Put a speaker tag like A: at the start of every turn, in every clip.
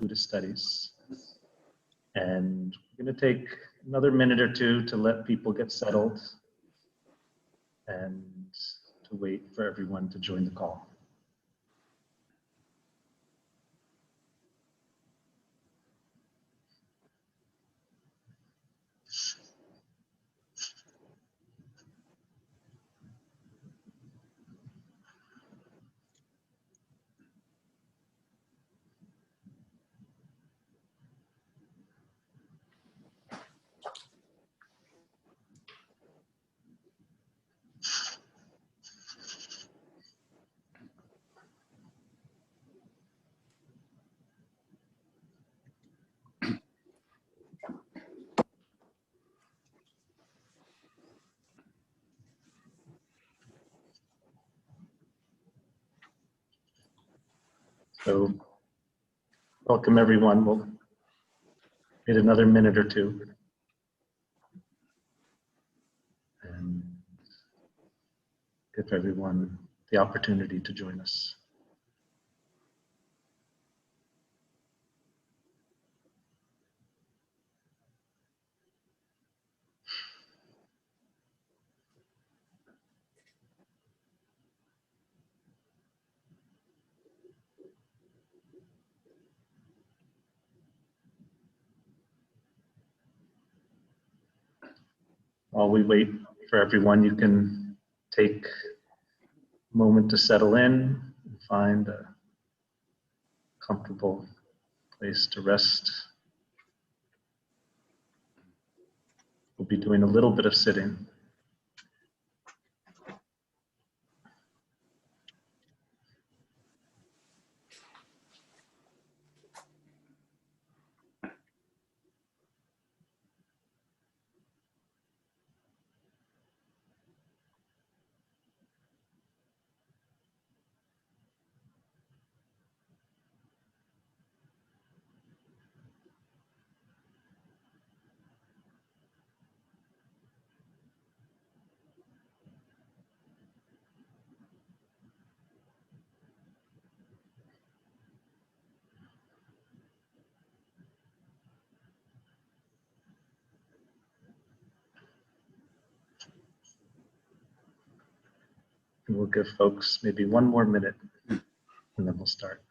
A: Buddhist Studies. And we're going to take another minute or two to let people get settled and to wait for everyone to join the call. So, welcome everyone. We'll get another minute or two and give everyone the opportunity to join us. While we wait for everyone, you can take a moment to settle in and find a comfortable place to rest. We'll be doing a little bit of sitting. And we'll give folks maybe one more minute and then we'll start.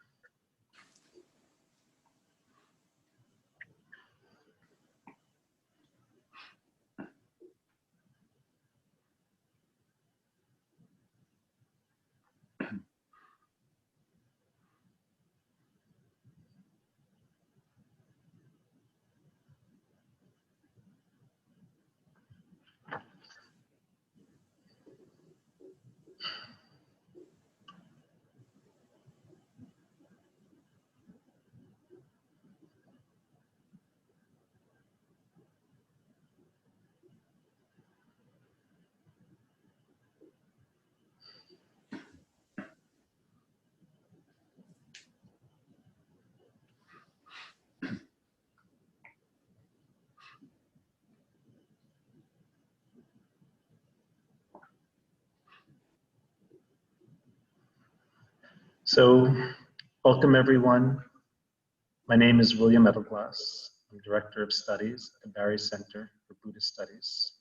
A: So, welcome everyone. My name is William Edelglass. I'm Director of Studies at the Barry Center for Buddhist Studies.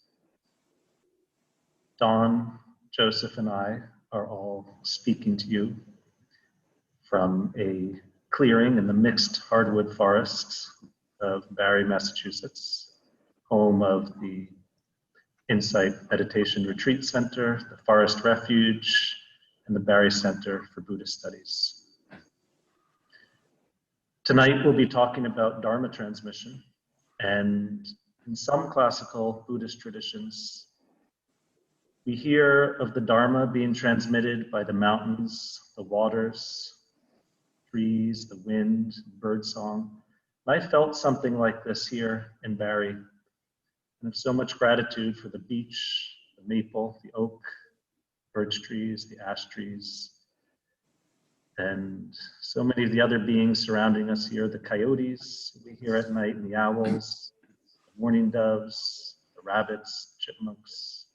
A: Dawn, Joseph, and I are all speaking to you from a clearing in the mixed hardwood forests of Barry, Massachusetts, home of the Insight Meditation Retreat Center, the Forest Refuge, and the Barry Center for Buddhist Studies. Tonight we'll be talking about Dharma transmission, and in some classical Buddhist traditions, we hear of the Dharma being transmitted by the mountains, the waters, trees, the wind, birdsong. I felt something like this here in Barry, and I have so much gratitude for the beech, the maple, the oak, birch trees, the ash trees, and so many of the other beings surrounding us here, the coyotes we hear at night, and the owls, the mourning doves, the rabbits, chipmunks,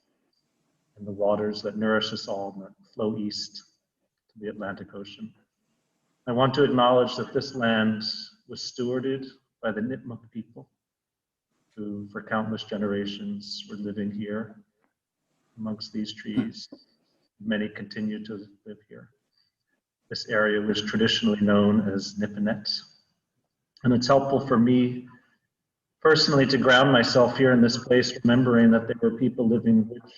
A: and the waters that nourish us all and that flow east to the Atlantic Ocean. I want to acknowledge that this land was stewarded by the Nipmuc people, who for countless generations were living here amongst these trees. Many continue to live here. This area was traditionally known as Nipinet. And it's helpful for me personally to ground myself here in this place, remembering that there were people living rich,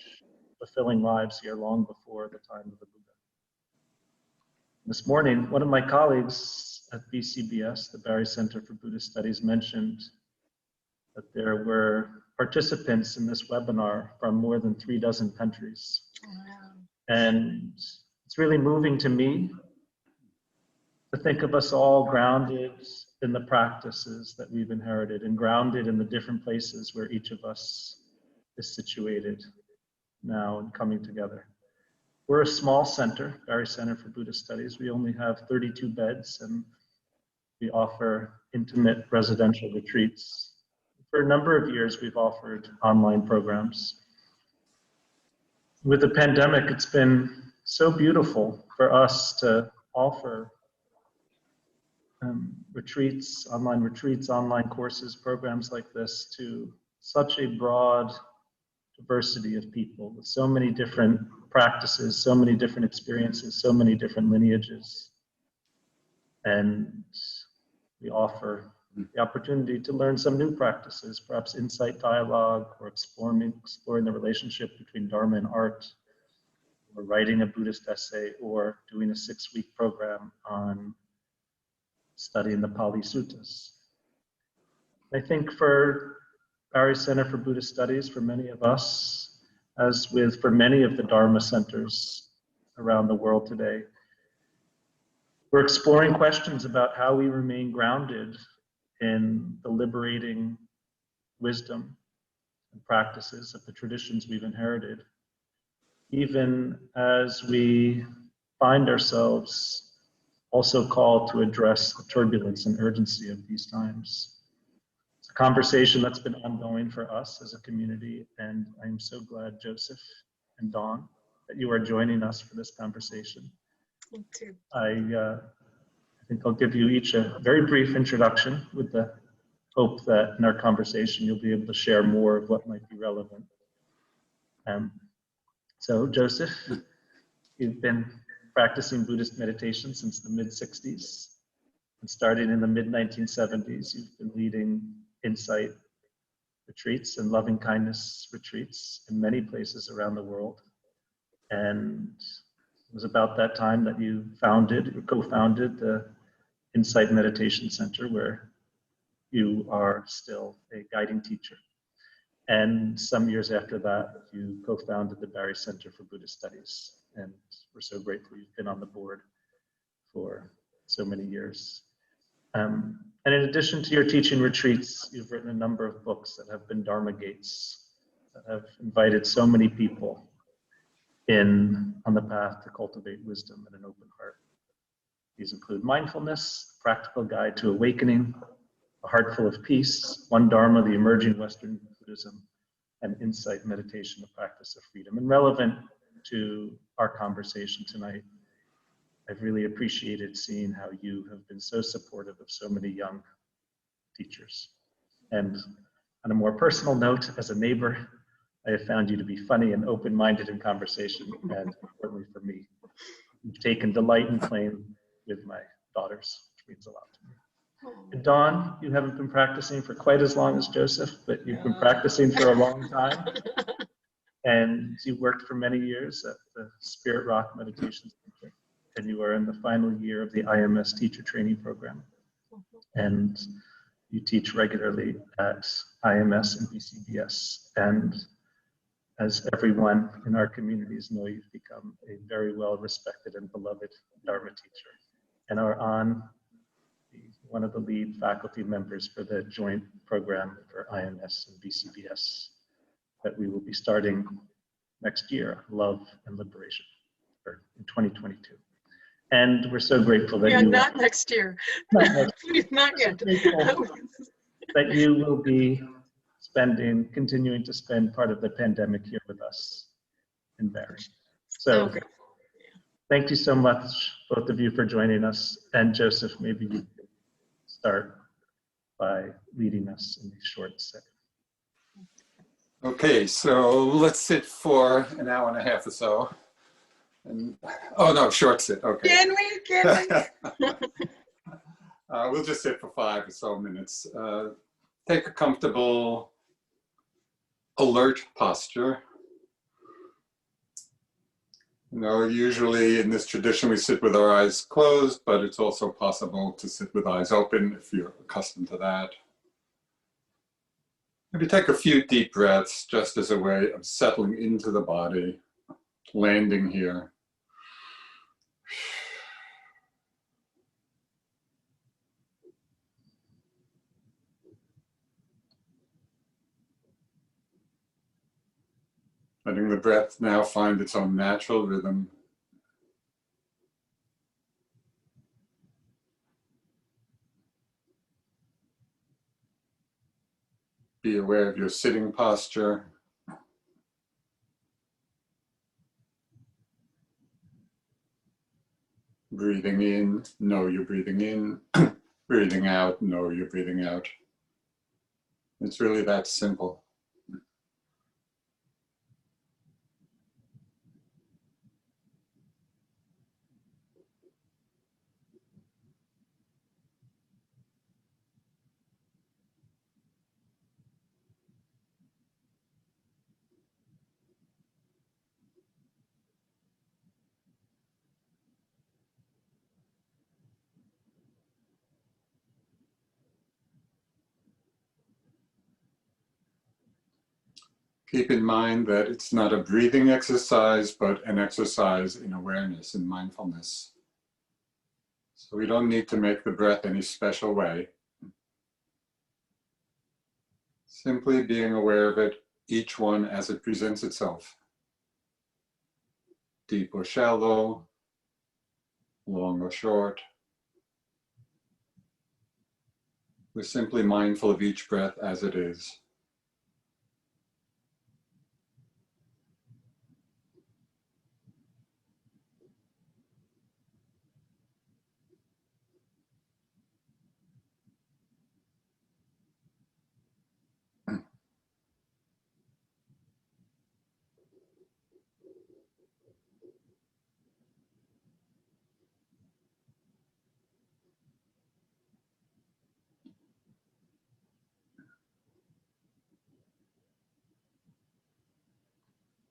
A: fulfilling lives here long before the time of the Buddha. This morning, one of my colleagues at BCBS, the Barry Center for Buddhist Studies, mentioned that there were participants in this webinar from more than 36 countries. Wow. And it's really moving to me to think of us all grounded in the practices that we've inherited and grounded in the different places where each of us is situated now and coming together. We're a small center, Barry Center for Buddhist Studies. We only have 32 beds, and we offer intimate residential retreats. For a number of years, we've offered online programs. With the pandemic, it's been so beautiful for us to offer retreats, online courses, programs like this to such a broad diversity of people with so many different practices, so many different experiences, so many different lineages. And we offer the opportunity to learn some new practices, perhaps insight dialogue, or exploring the relationship between Dharma and art, or writing a Buddhist essay, or doing a 6-week program on studying the Pali Suttas. I think for Barry Center for Buddhist Studies, for many of us, as for many of the Dharma centers around the world today, we're exploring questions about how we remain grounded in the liberating wisdom and practices of the traditions we've inherited, even as we find ourselves also called to address the turbulence and urgency of these times. It's a conversation that's been ongoing for us as a community, and I'm so glad, Joseph and Dawn, that you are joining us for this conversation.
B: Me too.
A: I think I'll give you each a very brief introduction with the hope that in our conversation you'll be able to share more of what might be relevant. So Joseph, you've been practicing Buddhist meditation since the mid-60s, and starting in the mid-1970s, you've been leading insight retreats and loving kindness retreats in many places around the world. And it was about that time that you co-founded the Insight Meditation Center, where you are still a guiding teacher. And some years after that, you co-founded the Barry Center for Buddhist Studies. And we're so grateful you've been on the board for so many years. And in addition to your teaching retreats, you've written a number of books that have been Dharma gates, that have invited so many people on the path to cultivate wisdom and an open heart. These include Mindfulness, A Practical Guide to Awakening, A Heart Full of Peace, One Dharma, The Emerging Western Buddhism, and Insight Meditation, The Practice of Freedom. And relevant to our conversation tonight, I've really appreciated seeing how you have been so supportive of so many young teachers. And on a more personal note, as a neighbor, I have found you to be funny and open-minded in conversation, and importantly for me, you've taken delight in playing with my daughters, which means a lot to me. And Dawn, you haven't been practicing for quite as long as Joseph, but you've been practicing for a long time. And you worked for many years at the Spirit Rock Meditation Center, and you are in the final year of the IMS teacher training program. And you teach regularly at IMS and BCBS. And as everyone in our communities know, you've become a very well respected and beloved Dharma teacher, and are on one of the lead faculty members for the joint program for IMS and BCBS that we will be starting next year, Love and Liberation, or in 2022. And we're so grateful that you—
B: not next year. Please, not yet.
A: That you will be continuing to spend part of the pandemic here with us in Barry. So thank you so much, both of you, for joining us. And Joseph, maybe you could start by leading us in these short seconds.
C: Okay, so let's sit for an hour and a half or so. And, oh no, short sit, okay.
B: Can we?
C: We'll just sit for 5 or so minutes. Take a comfortable, alert posture. You know, usually in this tradition we sit with our eyes closed, but it's also possible to sit with eyes open if you're accustomed to that. Maybe take a few deep breaths just as a way of settling into the body, landing here. Letting the breath now find its own natural rhythm. Be aware of your sitting posture. Breathing in, know you're breathing in. Breathing out, know you're breathing out. It's really that simple. Keep in mind that it's not a breathing exercise, but an exercise in awareness and mindfulness. So we don't need to make the breath any special way. Simply being aware of it, each one as it presents itself. Deep or shallow, long or short. We're simply mindful of each breath as it is.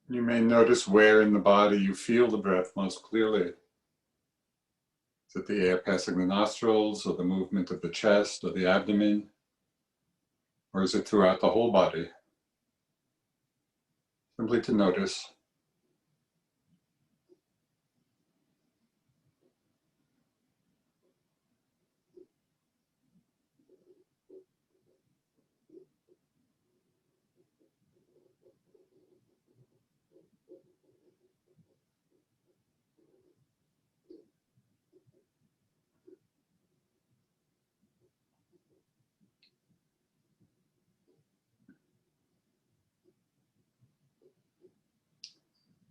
C: You may notice where in the body you feel the breath most clearly. Is it the air passing the nostrils, or the movement of the chest, or the abdomen? Or is it throughout the whole body? Simply to notice.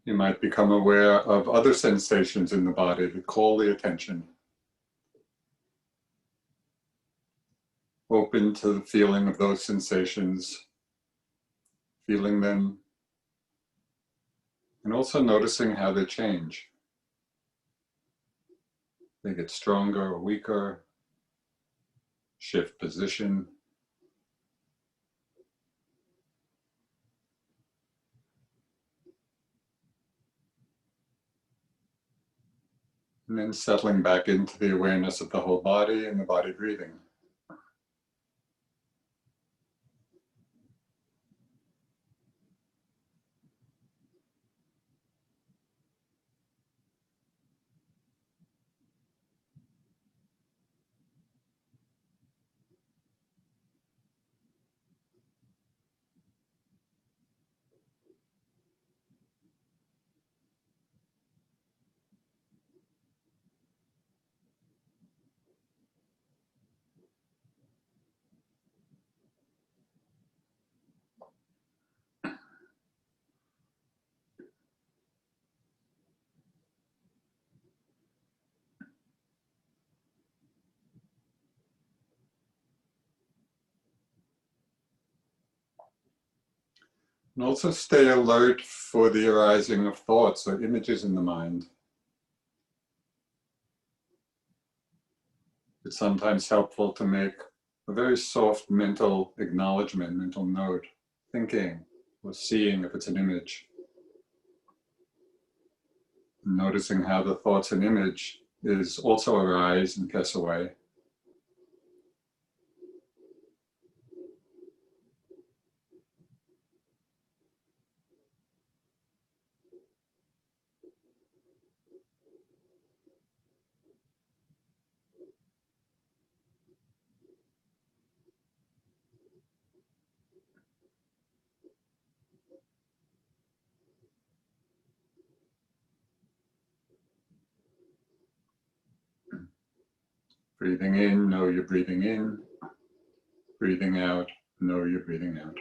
C: You might become aware of other sensations in the body that call the attention. Open to the feeling of those sensations, feeling them, and also noticing how they change. They get stronger or weaker, shift position. And then settling back into the awareness of the whole body and the body breathing. And also stay alert for the arising of thoughts or images in the mind. It's sometimes helpful to make a very soft mental acknowledgement, mental note, thinking or seeing if it's an image. Noticing how the thoughts and image is also arise and pass away. Breathing in, know you're breathing in. Breathing out, know you're breathing out.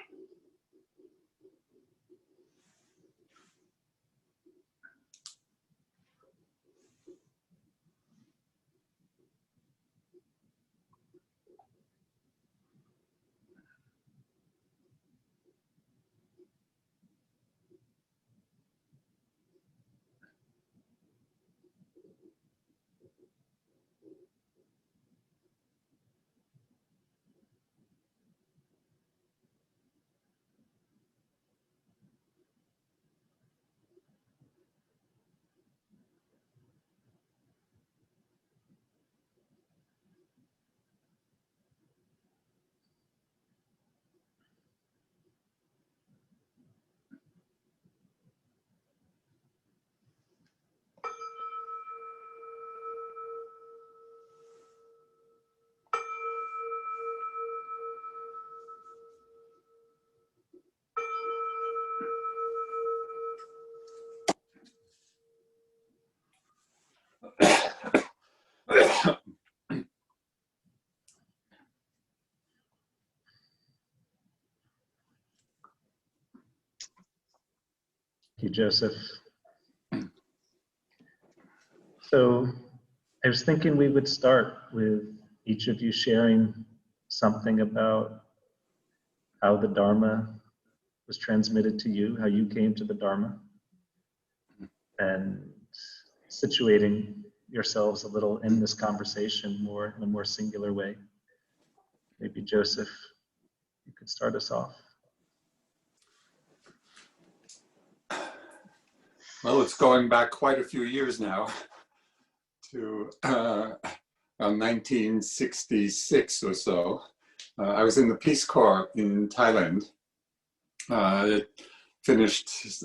A: Thank you, Joseph. So I was thinking we would start with each of you sharing something about how the Dharma was transmitted to you, how you came to the Dharma, and situating yourselves a little in this conversation more in a more singular way. Maybe Joseph, you could start us off.
C: Well, it's going back quite a few years now to around 1966 or so. I was in the Peace Corps in Thailand. I finished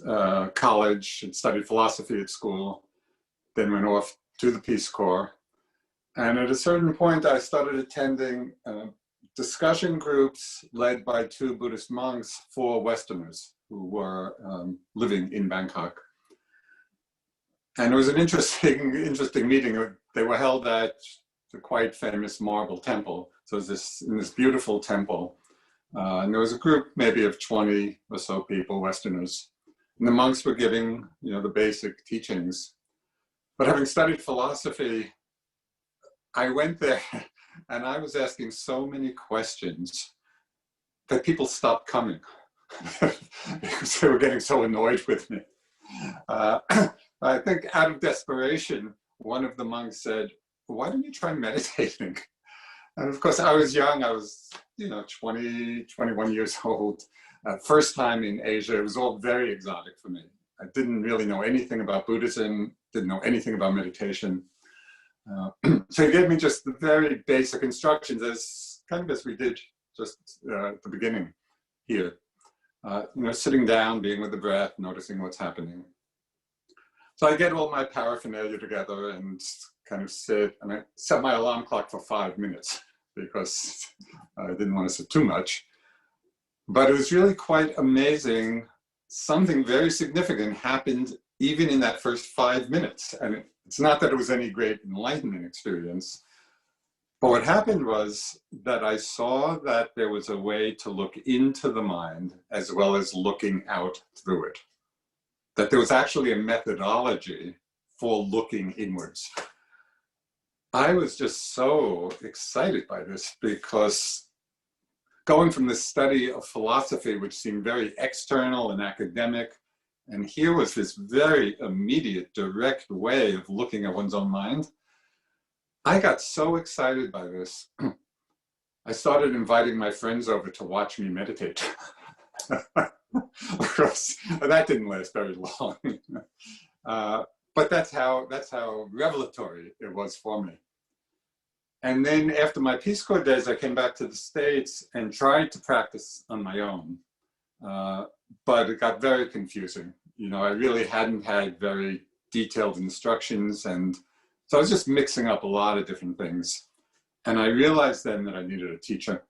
C: college and studied philosophy at school, then went off to the Peace Corps. And at a certain point, I started attending discussion groups led by two Buddhist monks for Westerners who were living in Bangkok. And it was an interesting meeting. They were held at the quite famous marble temple. So it was in this beautiful temple. And there was a group maybe of 20 or so people, Westerners. And the monks were giving, the basic teachings. But having studied philosophy, I went there and I was asking so many questions that people stopped coming because they were getting so annoyed with me. I think out of desperation, one of the monks said, "Why don't you try meditating?" And of course, I was young. I was, 20, 21 years old. First time in Asia. It was all very exotic for me. I didn't really know anything about Buddhism, didn't know anything about meditation. So he gave me just the very basic instructions as we did just at the beginning here. Sitting down, being with the breath, noticing what's happening. So I get all my paraphernalia together and kind of sit, and I set my alarm clock for 5 minutes because I didn't want to sit too much. But it was really quite amazing. Something very significant happened even in that first 5 minutes. And it's not that it was any great enlightenment experience, but what happened was that I saw that there was a way to look into the mind as well as looking out through it. That there was actually a methodology for looking inwards. I was just so excited by this because going from the study of philosophy, which seemed very external and academic, and here was this very immediate, direct way of looking at one's own mind. I got so excited by this. I started inviting my friends over to watch me meditate. Of course, that didn't last very long. But that's how revelatory it was for me. And then after my Peace Corps days, I came back to the States and tried to practice on my own. But it got very confusing. You know, I really hadn't had very detailed instructions. And so I was just mixing up a lot of different things. And I realized then that I needed a teacher.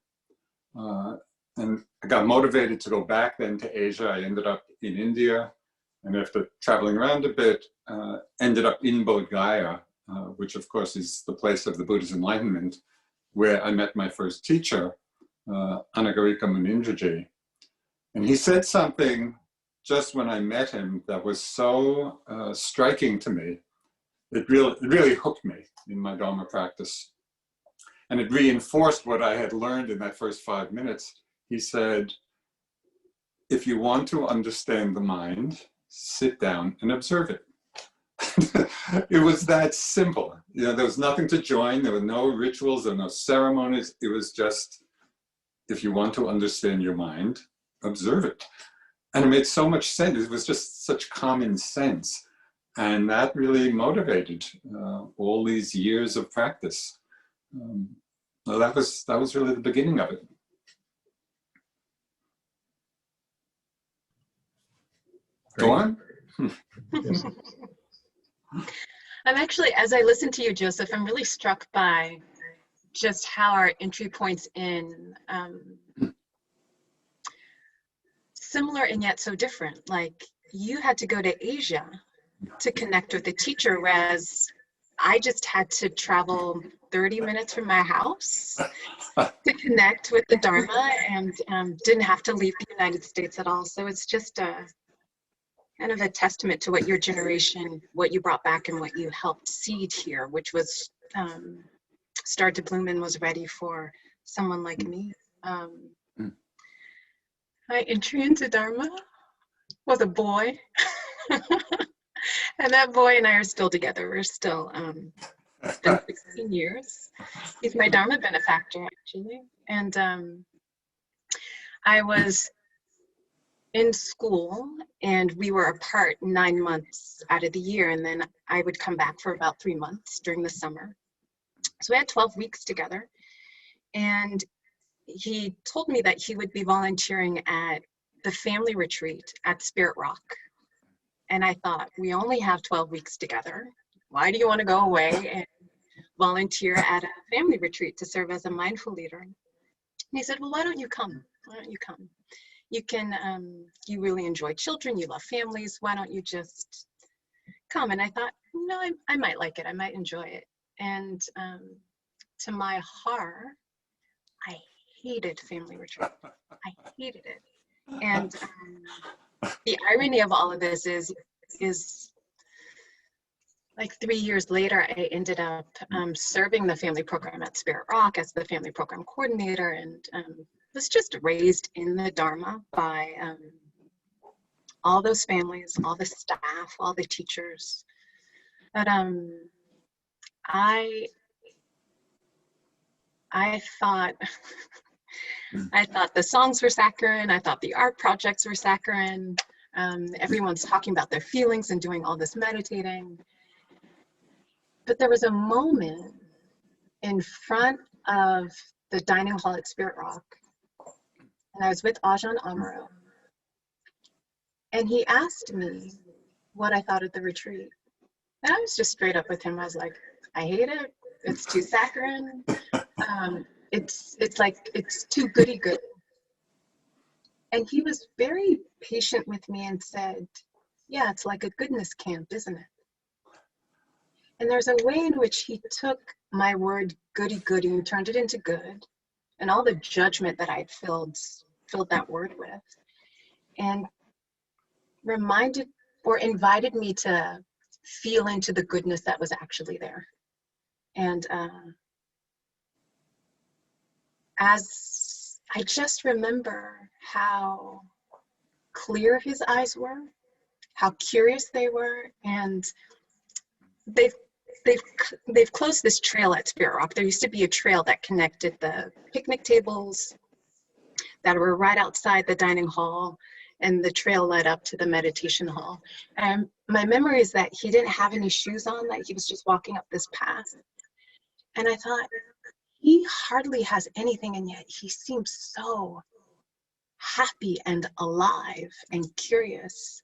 C: And I got motivated to go back then to Asia. I ended up in India. And after traveling around a bit, ended up in Bodh Gaya, which of course is the place of the Buddha's enlightenment, where I met my first teacher, Anagarika Munindraji. And he said something just when I met him that was so striking to me. It really hooked me in my Dharma practice. And it reinforced what I had learned in that first 5 minutes. He said, if you want to understand the mind, sit down and observe it. It was that simple. You know, there was nothing to join. There were no rituals, there were no ceremonies. It was just, if you want to understand your mind, observe it. And it made so much sense. It was just such common sense. And that really motivated all these years of practice. Well, that was really the beginning of it. Go on.
B: I'm actually, as I listen to you, Joseph, I'm really struck by just how our entry points in similar and yet so different. Like, you had to go to Asia to connect with a teacher, whereas I just had to travel 30 minutes from my house to connect with the Dharma, and didn't have to leave the United States at all. So it's just kind of a testament to what your generation, what you brought back and what you helped seed here, which was start to bloom and was ready for someone like me. My entry into Dharma was a boy. And that boy and I are still together. We're still, it's been 16 years. He's my Dharma benefactor, actually. And I was in school, and we were apart 9 months out of the year, and then I would come back for about 3 months during the summer. So we had 12 weeks together, and he told me that he would be volunteering at the family retreat at Spirit Rock. And I thought, we only have 12 weeks together. Why do you want to go away and volunteer at a family retreat to serve as a mindful leader? And he said, well, why don't you come? Why don't you come? You can, you really enjoy children, you love families, why don't you just come? And I thought, no, I might like it, I might enjoy it. And to my horror, I hated family retreat. I hated it. And the irony of all of this is like 3 years later, I ended up serving the family program at Spirit Rock as the family program coordinator, and was just raised in the Dharma by all those families, all the staff, all the teachers. But I thought I thought the songs were saccharine. I thought the art projects were saccharine. Everyone's talking about their feelings and doing all this meditating. But there was a moment in front of the dining hall at Spirit Rock, and I was with Ajahn Amaro, and he asked me what I thought of the retreat. And I was just straight up with him. I was like, I hate it. It's too saccharine. It's like, it's too goody-goody. And he was very patient with me and said, yeah, it's like a goodness camp, isn't it? And there's a way in which he took my word goody-goody and turned it into good, and all the judgment that I'd filled that word with, and reminded or invited me to feel into the goodness that was actually there. And as I just remember how clear his eyes were, how curious they were, and they've closed this trail at Spirit Rock. There used to be a trail that connected the picnic tables that were right outside the dining hall, and the trail led up to the meditation hall. And my memory is that he didn't have any shoes on, that he was just walking up this path. And I thought, he hardly has anything, and yet he seems so happy and alive and curious.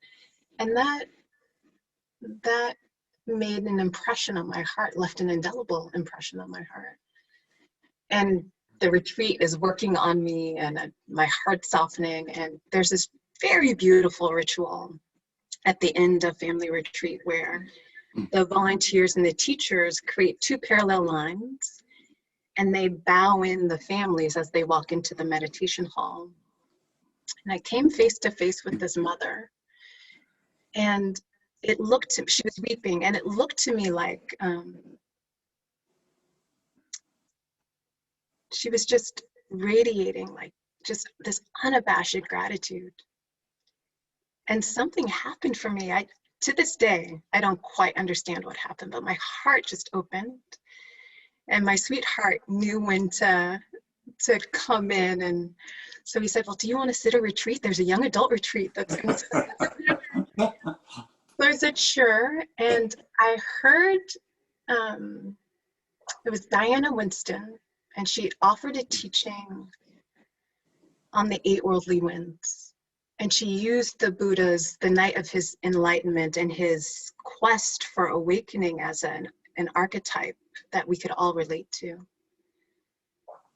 B: And that made an impression on my heart, left an indelible impression on my heart. And the retreat is working on me, and my heart softening. And there's this very beautiful ritual at the end of family retreat where the volunteers and the teachers create two parallel lines, and they bow in the families as they walk into the meditation hall. And I came face to face with this mother, and it looked to, she was weeping, and it looked to me like she was just radiating like just this unabashed gratitude. And something happened for me. To this day, I don't quite understand what happened, but my heart just opened, and my sweetheart knew when to come in. And so he said, well, do you want to sit a retreat? There's a young adult retreat that's going to. So I said, sure. And I heard, it was Diana Winston, and she offered a teaching on the 8 worldly winds. And she used the Buddha's, the night of his enlightenment and his quest for awakening as an archetype that we could all relate to.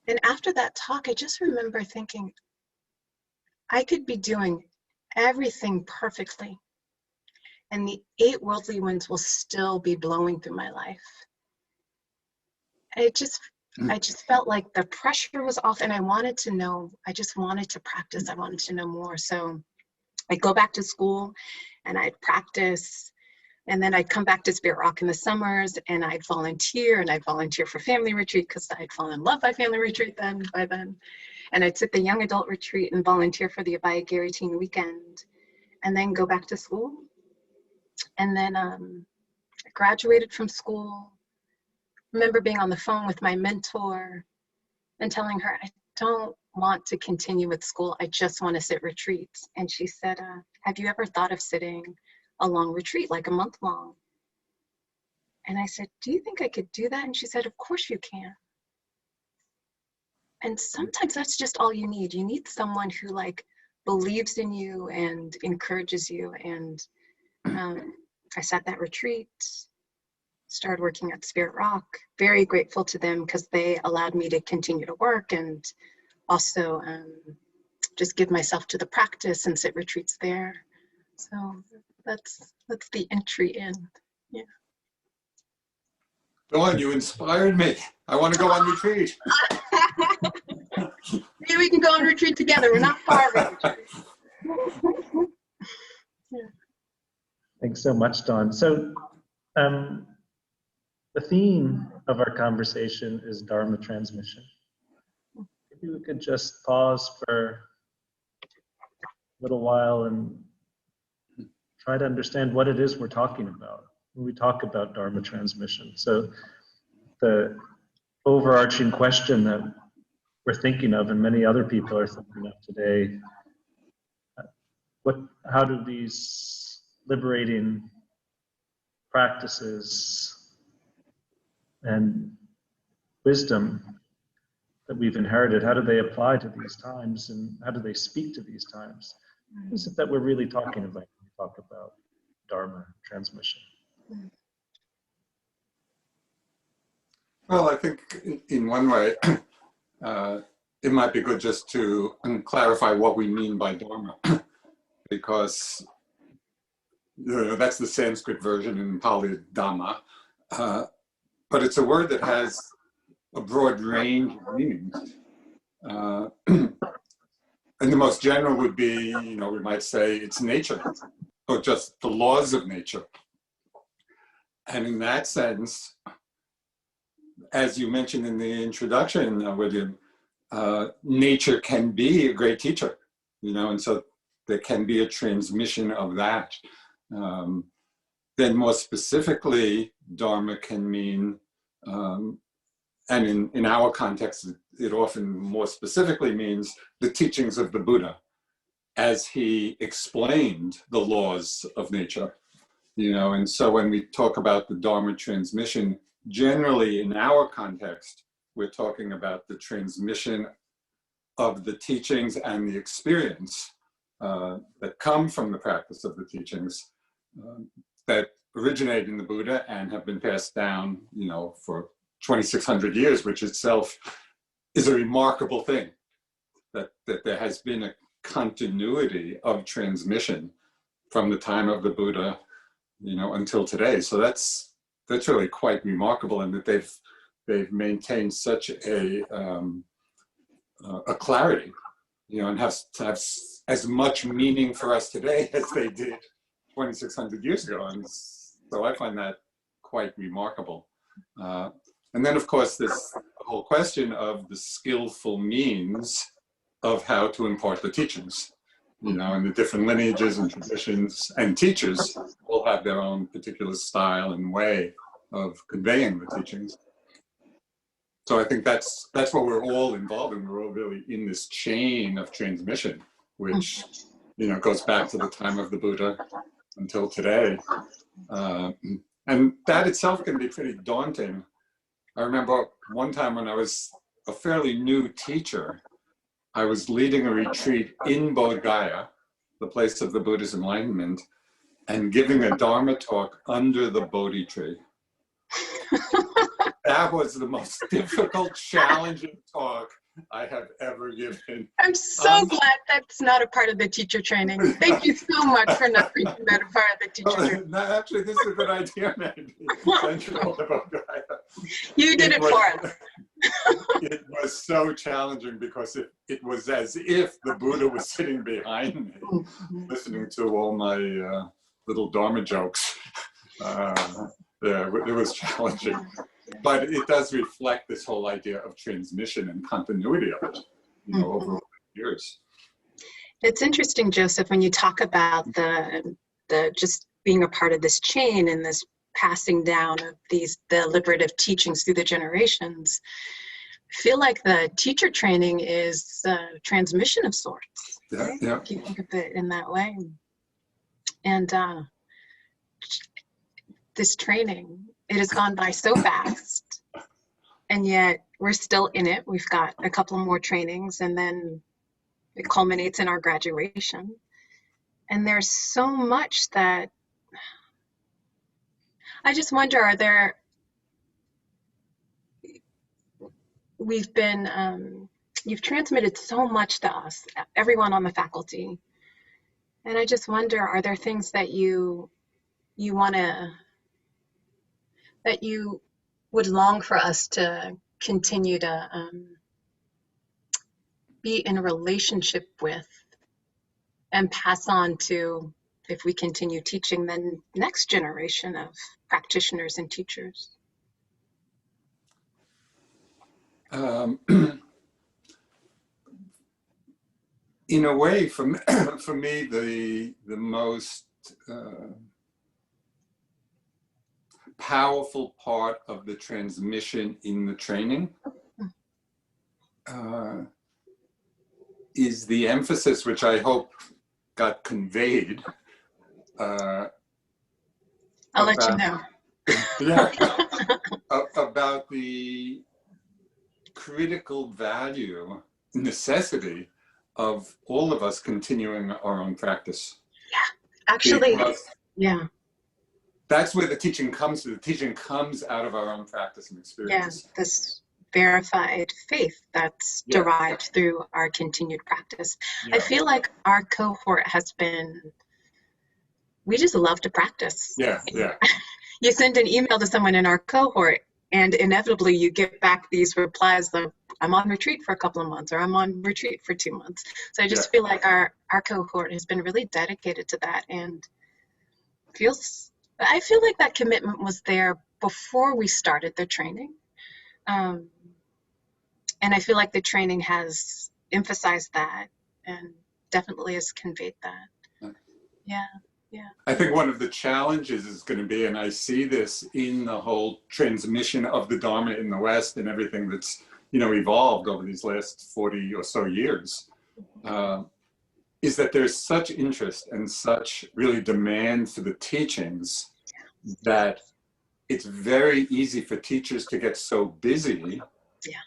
B: And after that talk, I just remember thinking, I could be doing everything perfectly, and the 8 worldly winds will still be blowing through my life. I just felt like the pressure was off, and I wanted to know, I just wanted to practice. I wanted to know more. So I'd go back to school and I'd practice, and then I'd come back to Spirit Rock in the summers, and I'd volunteer for family retreat because I'd fallen in love by family retreat by then. And I'd sit the young adult retreat and volunteer for the Abaya Gary Teen weekend, and then go back to school. And then I graduated from school. I remember being on the phone with my mentor and telling her, I don't want to continue with school. I just want to sit retreats. And she said, have you ever thought of sitting a long retreat, like a month long? And I said, do you think I could do that? And she said, of course you can. And sometimes that's just all you need. You need someone who like believes in you and encourages you. And I sat that retreat, started working at Spirit Rock. Very grateful to them because they allowed me to continue to work and also just give myself to the practice and sit retreats there. So that's the entry in. Yeah.
C: Dawn, you inspired me. I want to go on retreat.
B: Maybe we can go on retreat together. We're not far from retreat. Yeah.
A: Thanks so much, Dawn. So the theme of our conversation is Dharma transmission. Maybe we could just pause for a little while and try to understand what it is we're talking about when we talk about Dharma transmission. So the overarching question that we're thinking of, and many other people are thinking of today, how do these liberating practices and wisdom that we've inherited, how do they apply to these times, and how do they speak to these times? What is it that we're really talking about when we talk about Dharma transmission?
C: Well, I think in one way, it might be good just to clarify what we mean by Dharma, because that's the Sanskrit version, in Pali Dhamma, but it's a word that has a broad range of meanings. And the most general would be, we might say it's nature, or just the laws of nature. And in that sense, as you mentioned in the introduction, William, nature can be a great teacher, and so there can be a transmission of that. Then more specifically, Dharma can mean, and in our context, it often more specifically means the teachings of the Buddha as he explained the laws of nature. And so when we talk about the Dharma transmission, generally in our context, we're talking about the transmission of the teachings and the experience that come from the practice of the teachings that originate in the Buddha and have been passed down, for 2,600 years, which itself is a remarkable thing, that there has been a continuity of transmission from the time of the Buddha, until today. So that's really quite remarkable, and that they've maintained such a clarity, and have as much meaning for us today as they did 2,600 years ago. And so I find that quite remarkable. And then, of course, this whole question of the skillful means of how to impart the teachings, and the different lineages and traditions and teachers all have their own particular style and way of conveying the teachings. So I think that's what we're all involved in. We're all really in this chain of transmission, which, goes back to the time of the Buddha until today. And that itself can be pretty daunting. I remember one time when I was a fairly new teacher, I was leading a retreat in Bodh Gaya, the place of the Buddha's enlightenment, and giving a Dharma talk under the Bodhi tree. That was the most difficult, challenging talk I have ever given.
B: I'm so glad that's not a part of the teacher training. Thank you so much for not making that a part of the teacher training.
C: No, actually, this is a good idea, maybe.
B: You did it for us.
C: It was so challenging because it was as if the Buddha was sitting behind me, listening to all my little Dharma jokes. It was challenging. But it does reflect this whole idea of transmission and continuity of it, over years.
B: It's interesting, Joseph, when you talk about the just being a part of this chain and this passing down of the liberative teachings through the generations. I feel like the teacher training is a transmission of sorts. Right?
C: Yeah.
B: If you think of it in that way. And this training, it has gone by so fast, and yet we're still in it. We've got a couple more trainings, and then it culminates in our graduation. And there's so much that I just wonder, you've transmitted so much to us, everyone on the faculty. And I just wonder, are there things that you would long for us to continue to be in a relationship with and pass on to, if we continue teaching, the next generation of practitioners and teachers?
C: In a way, for me, the most powerful part of the transmission in the training is the emphasis, which I hope got conveyed.
B: I'll let you know.
C: Yeah, about the critical value, necessity of all of us continuing our own practice.
B: Yeah, actually, yeah.
C: That's where the teaching comes to. The teaching comes out of our own practice and experience.
B: Yeah, this verified faith that's derived through our continued practice. Yeah. I feel like our cohort has been, we just love to practice.
C: Yeah.
B: You send an email to someone in our cohort, and inevitably you get back these replies of, I'm on retreat for a couple of months, or I'm on retreat for 2 months. So I just feel like our cohort has been really dedicated to that, and I feel like that commitment was there before we started the training. And I feel like the training has emphasized that and definitely has conveyed that. Yeah, yeah.
C: I think one of the challenges is going to be, and I see this in the whole transmission of the Dharma in the West and everything that's, evolved over these last 40 or so years, is that there's such interest and such really demand for the teachings that it's very easy for teachers to get so busy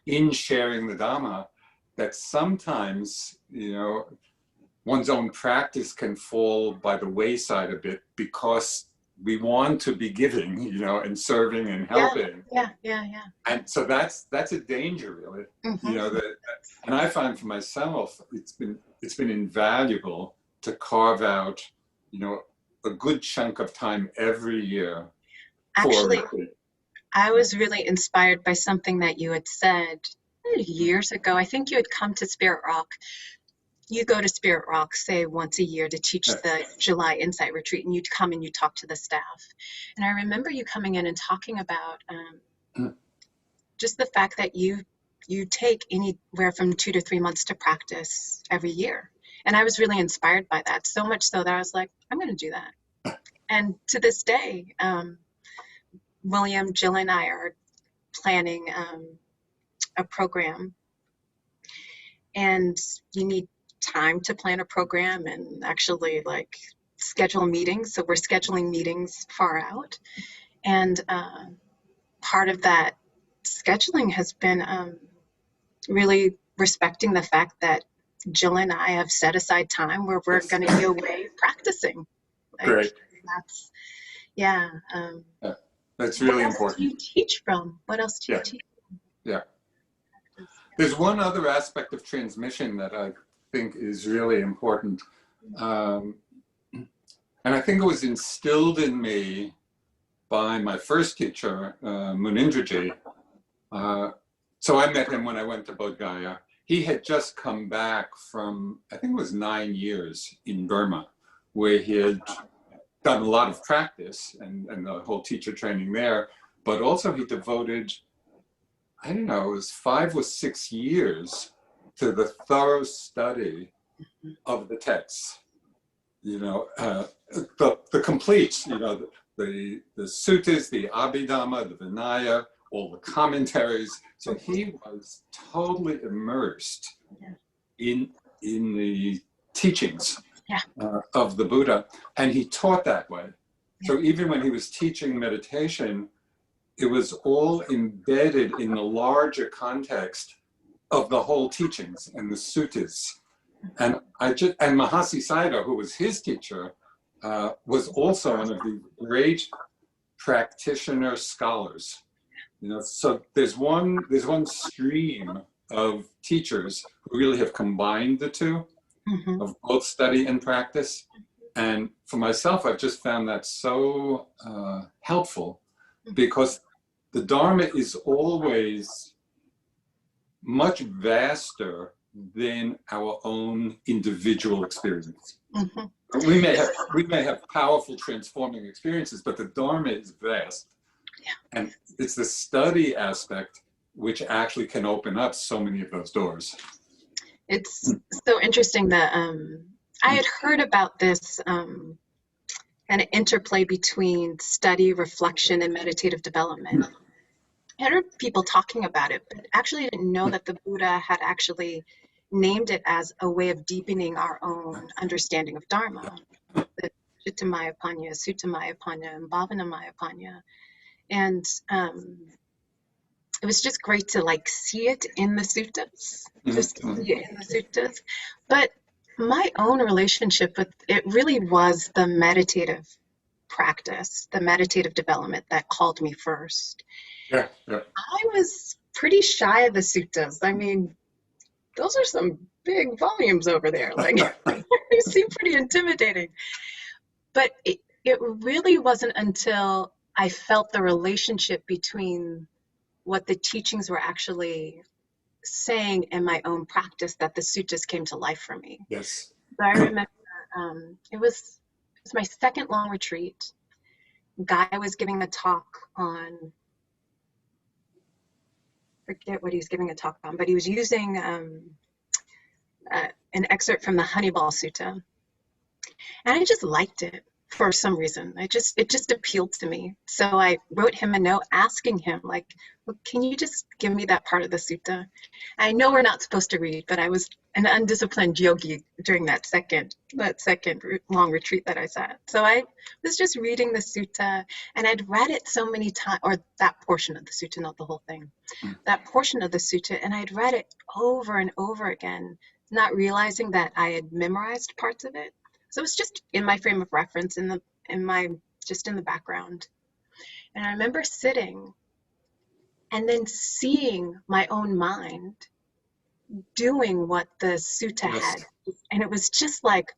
C: in sharing the Dharma that sometimes, one's own practice can fall by the wayside a bit because we want to be giving, and serving and helping.
B: Yeah.
C: And so that's a danger, really. And I find for myself, it's been invaluable to carve out, a good chunk of time every year.
B: Actually, I was really inspired by something that you had said years ago. I think you had come to Spirit Rock. You go to Spirit Rock, say, once a year to teach the July Insight Retreat, and you'd come and you talk to the staff. And I remember you coming in and talking about just the fact that you take anywhere from 2 to 3 months to practice every year. And I was really inspired by that, so much so that I was like, I'm going to do that. And to this day, William, Jill, and I are planning a program. And you need time to plan a program and actually schedule meetings. So we're scheduling meetings far out. And part of that scheduling has been really respecting the fact that Jill and I have set aside time where we're going to be away practicing.
C: Great.
B: That's,
C: that's really important.
B: What else do you teach from? What else do you teach from?
C: Yeah. There's one other aspect of transmission that I think is really important. And I think it was instilled in me by my first teacher, Munindraji. So I met him when I went to Bodh Gaya. He had just come back from, I think it was 9 years in Burma, where he had done a lot of practice and the whole teacher training there, but also he devoted, I don't know, it was 5 or 6 years to the thorough study of the texts. The complete, the suttas, the Abhidhamma, the Vinaya, all the commentaries. So he was totally immersed in the teachings of the Buddha, and he taught that way. So even when he was teaching meditation, it was all embedded in the larger context of the whole teachings and the suttas. And Mahasi Sayadaw, who was his teacher, was also one of the great practitioner scholars. So there's one stream of teachers who really have combined the two of both study and practice. And for myself, I've just found that so helpful, because the Dharma is always much vaster than our own individual experience. We may have powerful transforming experiences, but the Dharma is vast. And it's the study aspect which actually can open up so many of those doors.
B: It's so interesting that I had heard about this kind of interplay between study, reflection, and meditative development. I had heard people talking about it, but actually I didn't know that the Buddha had actually named it as a way of deepening our own understanding of Dharma. The Chittamaya Panya, Suttamaya Panya, and Bhavanamaya Panya. And it was just great to see it in the suttas, But my own relationship with it really was the meditative practice, the meditative development that called me first.
C: I
B: was pretty shy of the suttas. I mean, those are some big volumes over there. They seem pretty intimidating. But it really wasn't until I felt the relationship between what the teachings were actually saying in my own practice that the suttas came to life for me.
C: Yes.
B: So I remember it was my second long retreat. Guy was giving a talk on forget what he was giving a talk on, but he was using an excerpt from the Honeyball Sutta. And I just liked it for some reason. It just appealed to me. So I wrote him a note asking him, like, well, can you just give me that part of the sutta? I know we're not supposed to read, but I was an undisciplined yogi during that second long retreat that I sat. So I was just reading the sutta, and I'd read it so many times, or that portion of the sutta, not the whole thing, that portion of the sutta, and I'd read it over and over again, not realizing that I had memorized parts of it. So it was just in my frame of reference, in the background. And I remember sitting and then seeing my own mind doing what the sutta had. And it was just like,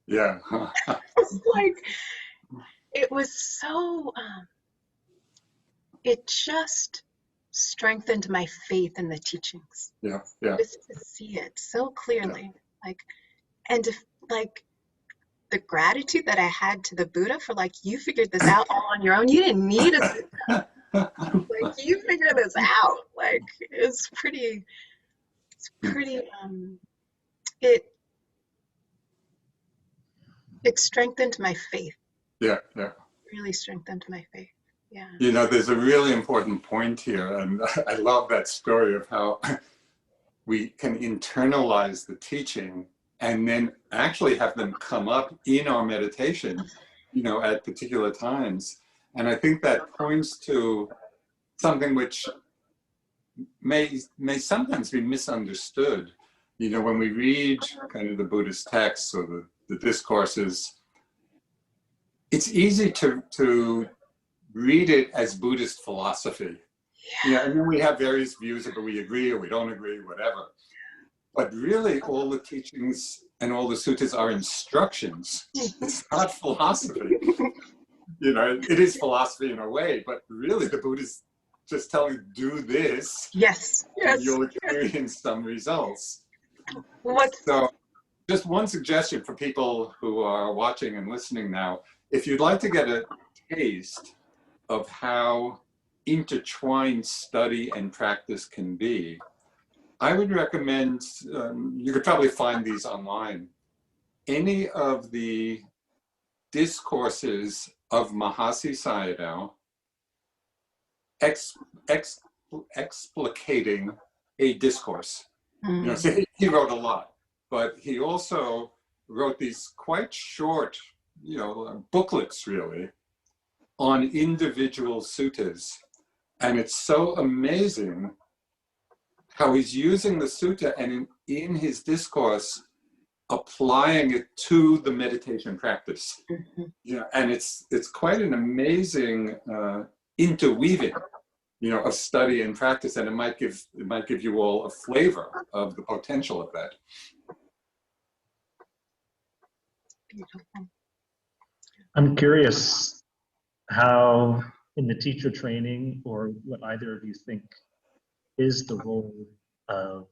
C: yeah.
B: it was so, it just strengthened my faith in the teachings.
C: Yeah, yeah.
B: Just to see it so clearly. And the gratitude that I had to the Buddha for, like, you figured this out all on your own. You didn't need a sutta. Like, you figured this out. Like, it's pretty, it strengthened my faith.
C: Yeah, yeah.
B: Really strengthened my faith. Yeah.
C: You know, there's a really important point here, and I love that story of how we can internalize the teaching and then actually have them come up in our meditation, you know, at particular times. And I think that points to something which may sometimes be misunderstood. You know, when we read kind of the Buddhist texts or the discourses, it's easy to read it as Buddhist philosophy. Yeah, and then we have various views of it, we agree or we don't agree, whatever. But really, all the teachings and all the suttas are instructions. It's not philosophy. You know, it is philosophy in a way, but really the Buddha's just telling you, do this.
B: Yes.
C: And you'll experience some results.
B: What?
C: So just one suggestion for people who are watching and listening now, if you'd like to get a taste of how intertwined study and practice can be, I would recommend, you could probably find these online, any of the discourses of Mahasi Sayadaw explicating a discourse. You know, so he wrote a lot, but he also wrote these quite short, you know, booklets really on individual suttas. And it's so amazing how he's using the sutta and in his discourse, applying it to the meditation practice. You know, and it's quite an amazing interweaving, you know, of study and practice, and it might give you all a flavor of the potential of that.
A: I'm curious how, in the teacher training, or what either of you think is the role of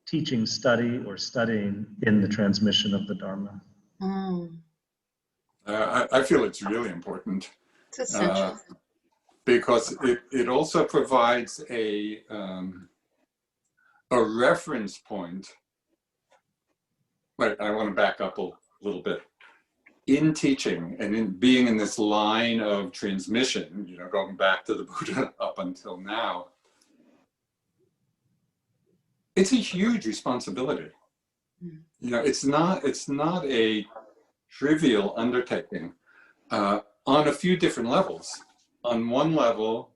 A: teaching, study, or studying in the transmission of the Dharma.
C: I feel it's really important.
B: It's essential.
C: Because it also provides a reference point. Wait, I want to back up a little bit. In teaching and in being in this line of transmission, you know, going back to the Buddha up until now, it's a huge responsibility. You know, it's not a trivial undertaking on a few different levels. On one level,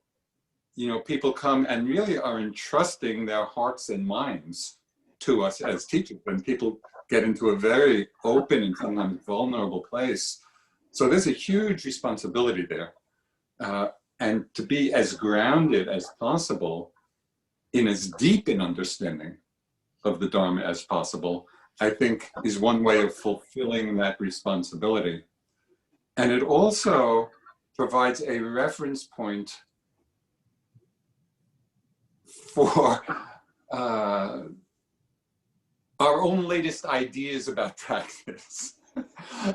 C: you know, people come and really are entrusting their hearts and minds to us as teachers, and people get into a very open and sometimes vulnerable place. So there's a huge responsibility there. And to be as grounded as possible, in as deep an understanding of the Dharma as possible, I think is one way of fulfilling that responsibility. And it also provides a reference point for our own latest ideas about practice.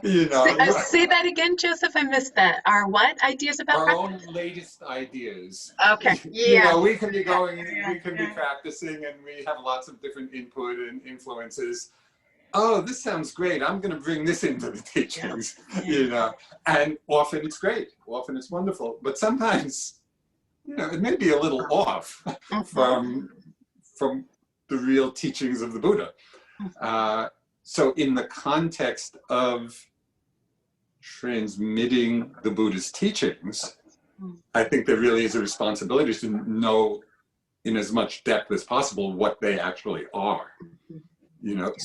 C: You know,
B: Say that again, Joseph. I missed that. Our what ideas about
C: our
B: practice?
C: own latest ideas.
B: Okay.
C: You
B: Yeah.
C: know, we can be going,
B: Yeah.
C: we can be practicing, and we have lots of different input and influences. Oh, this sounds great. I'm going to bring this into the teachings, you know, and often it's great. Often it's wonderful, but sometimes, you know, it may be a little off from the real teachings of the Buddha. So in the context of transmitting the Buddha's teachings, I think there really is a responsibility to know in as much depth as possible what they actually are. You know,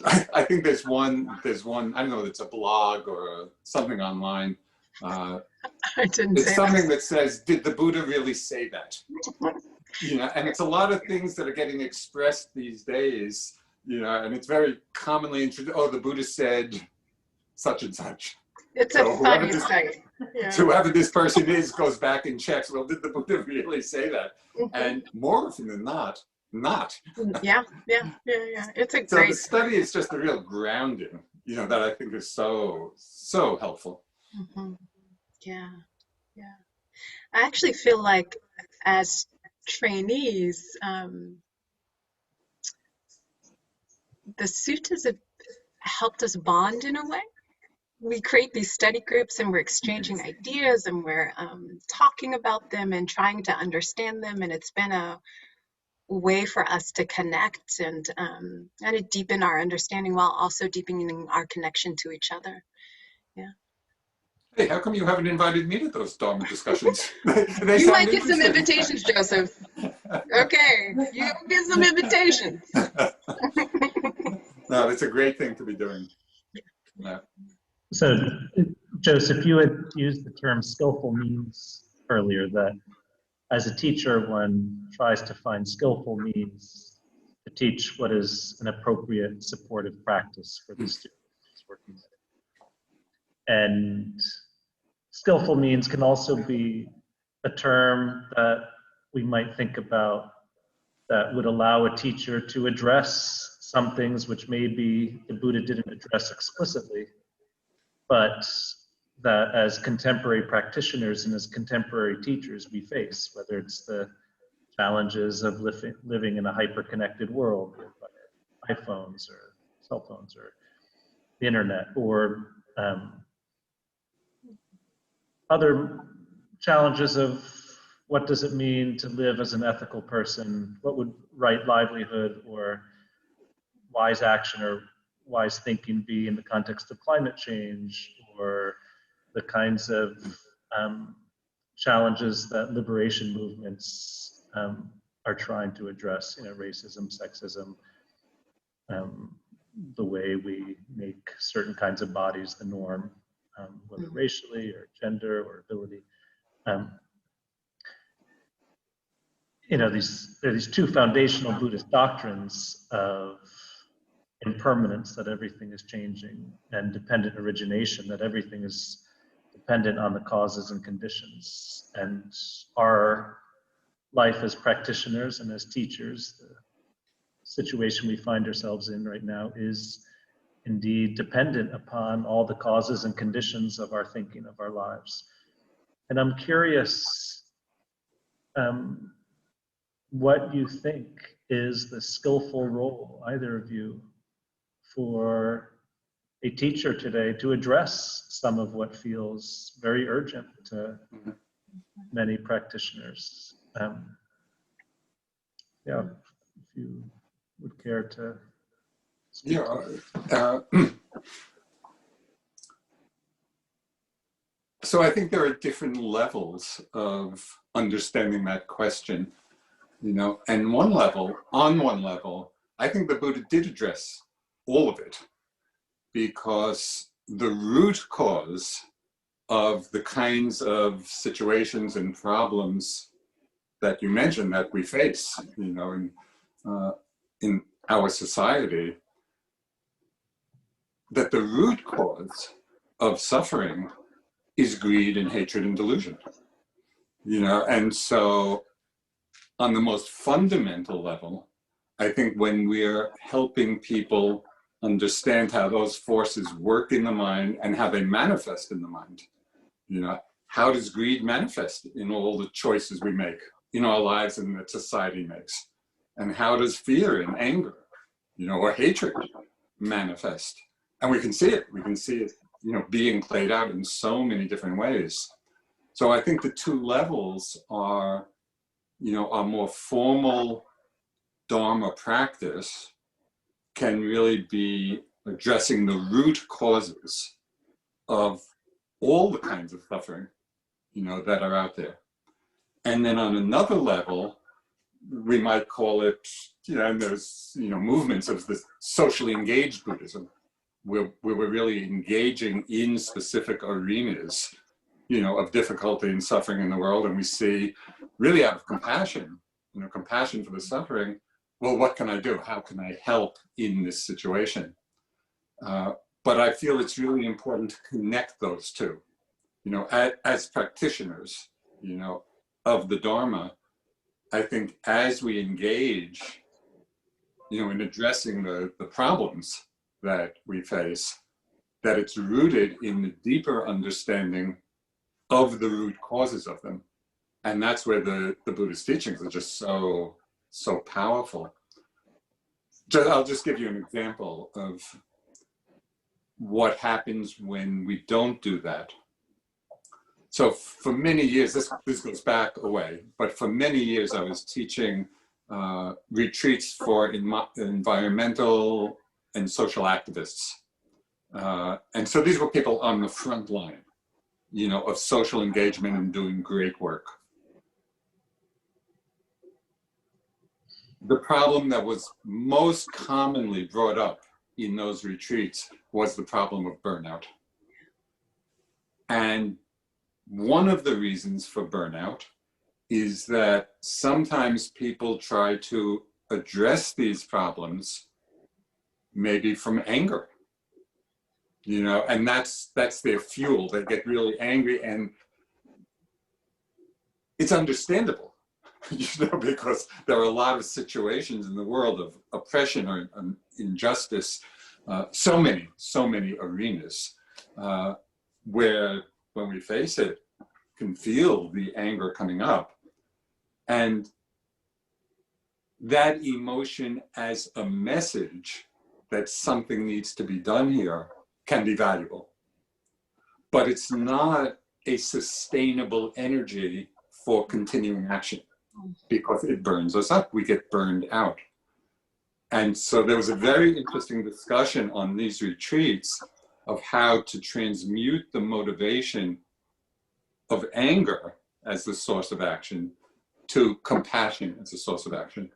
C: I think there's one, I don't know if it's a blog or something online.
B: I didn't
C: It's
B: say
C: something that says, did the Buddha really say that? You know, and it's a lot of things that are getting expressed these days, you know, and it's very commonly introduced, oh, the Buddha said such and such.
B: It's
C: So
B: a funny site.
C: So whoever this person is goes back and checks, well, did the Buddha really say that? And more often than not.
B: Yeah. It's a
C: So
B: great.
C: the study is just a real grounding, you know, that I think is so helpful.
B: Yeah. I actually feel like as trainees, the suttas have helped us bond in a way. We create these study groups and we're exchanging ideas and we're talking about them and trying to understand them, and it's been a way for us to connect and to deepen our understanding while also deepening our connection to each other. Yeah.
C: Hey, how come you haven't invited me to those Dharma discussions?
B: You might get some invitations, Joseph. Okay, you get some invitations.
C: No, it's a great thing to be doing. Yeah.
A: So, Joseph, you had used the term skillful means earlier, that as a teacher, one tries to find skillful means to teach what is an appropriate supportive practice for the student who's working with it. And skillful means can also be a term that we might think about that would allow a teacher to address some things which maybe the Buddha didn't address explicitly, but that as contemporary practitioners and as contemporary teachers we face, whether it's the challenges of living in a hyper-connected world with iPhones or cell phones or the internet, or other challenges of what does it mean to live as an ethical person, what would right livelihood or wise action or wise thinking be in the context of climate change, or the kinds of challenges that liberation movements are trying to address, you know, racism, sexism, the way we make certain kinds of bodies the norm, whether racially or gender or ability. You know, there are these two foundational Buddhist doctrines of impermanence, that everything is changing, and dependent origination, that everything is dependent on the causes and conditions. And our life as practitioners and as teachers, the situation we find ourselves in right now is indeed dependent upon all the causes and conditions of our thinking, of our lives. And I'm curious what you think is the skillful role, either of you, for a teacher today to address some of what feels very urgent to many practitioners. Yeah, if you would care to speak.
C: So I think there are different levels of understanding that question, you know, and on one level, I think the Buddha did address all of it, because the root cause of the kinds of situations and problems that you mentioned that we face, you know, in our society, that the root cause of suffering is greed and hatred and delusion, you know. And so on the most fundamental level, I think when we're helping people understand how those forces work in the mind and how they manifest in the mind. You know, how does greed manifest in all the choices we make in our lives and that society makes? And how does fear and anger, you know, or hatred manifest? And we can see it, you know, being played out in so many different ways. So I think the two levels are, you know, a more formal Dharma practice can really be addressing the root causes of all the kinds of suffering, you know, that are out there. And then on another level, we might call it, you know, and there's, you know, movements of the socially engaged Buddhism, where we're really engaging in specific arenas, you know, of difficulty and suffering in the world. And we see really out of compassion, you know, compassion for the suffering, well, what can I do? How can I help in this situation? But I feel it's really important to connect those two, you know, as practitioners, you know, of the Dharma. I think as we engage, you know, in addressing the problems that we face, that it's rooted in the deeper understanding of the root causes of them. And that's where the Buddhist teachings are just so powerful. I'll just give you an example of what happens when we don't do that. So for many years, this goes back a way, but for many years I was teaching retreats for environmental and social activists. And so these were people on the front line, you know, of social engagement and doing great work. The problem that was most commonly brought up in those retreats was the problem of burnout. And one of the reasons for burnout is that sometimes people try to address these problems maybe from anger, you know, and that's their fuel. They get really angry, and it's understandable. You know, because there are a lot of situations in the world of oppression or injustice, so many arenas where when we face it, can feel the anger coming up. And that emotion as a message that something needs to be done here can be valuable. But it's not a sustainable energy for continuing action, because it burns us up. We get burned out. And so there was a very interesting discussion on these retreats of how to transmute the motivation of anger as the source of action to compassion as a source of action.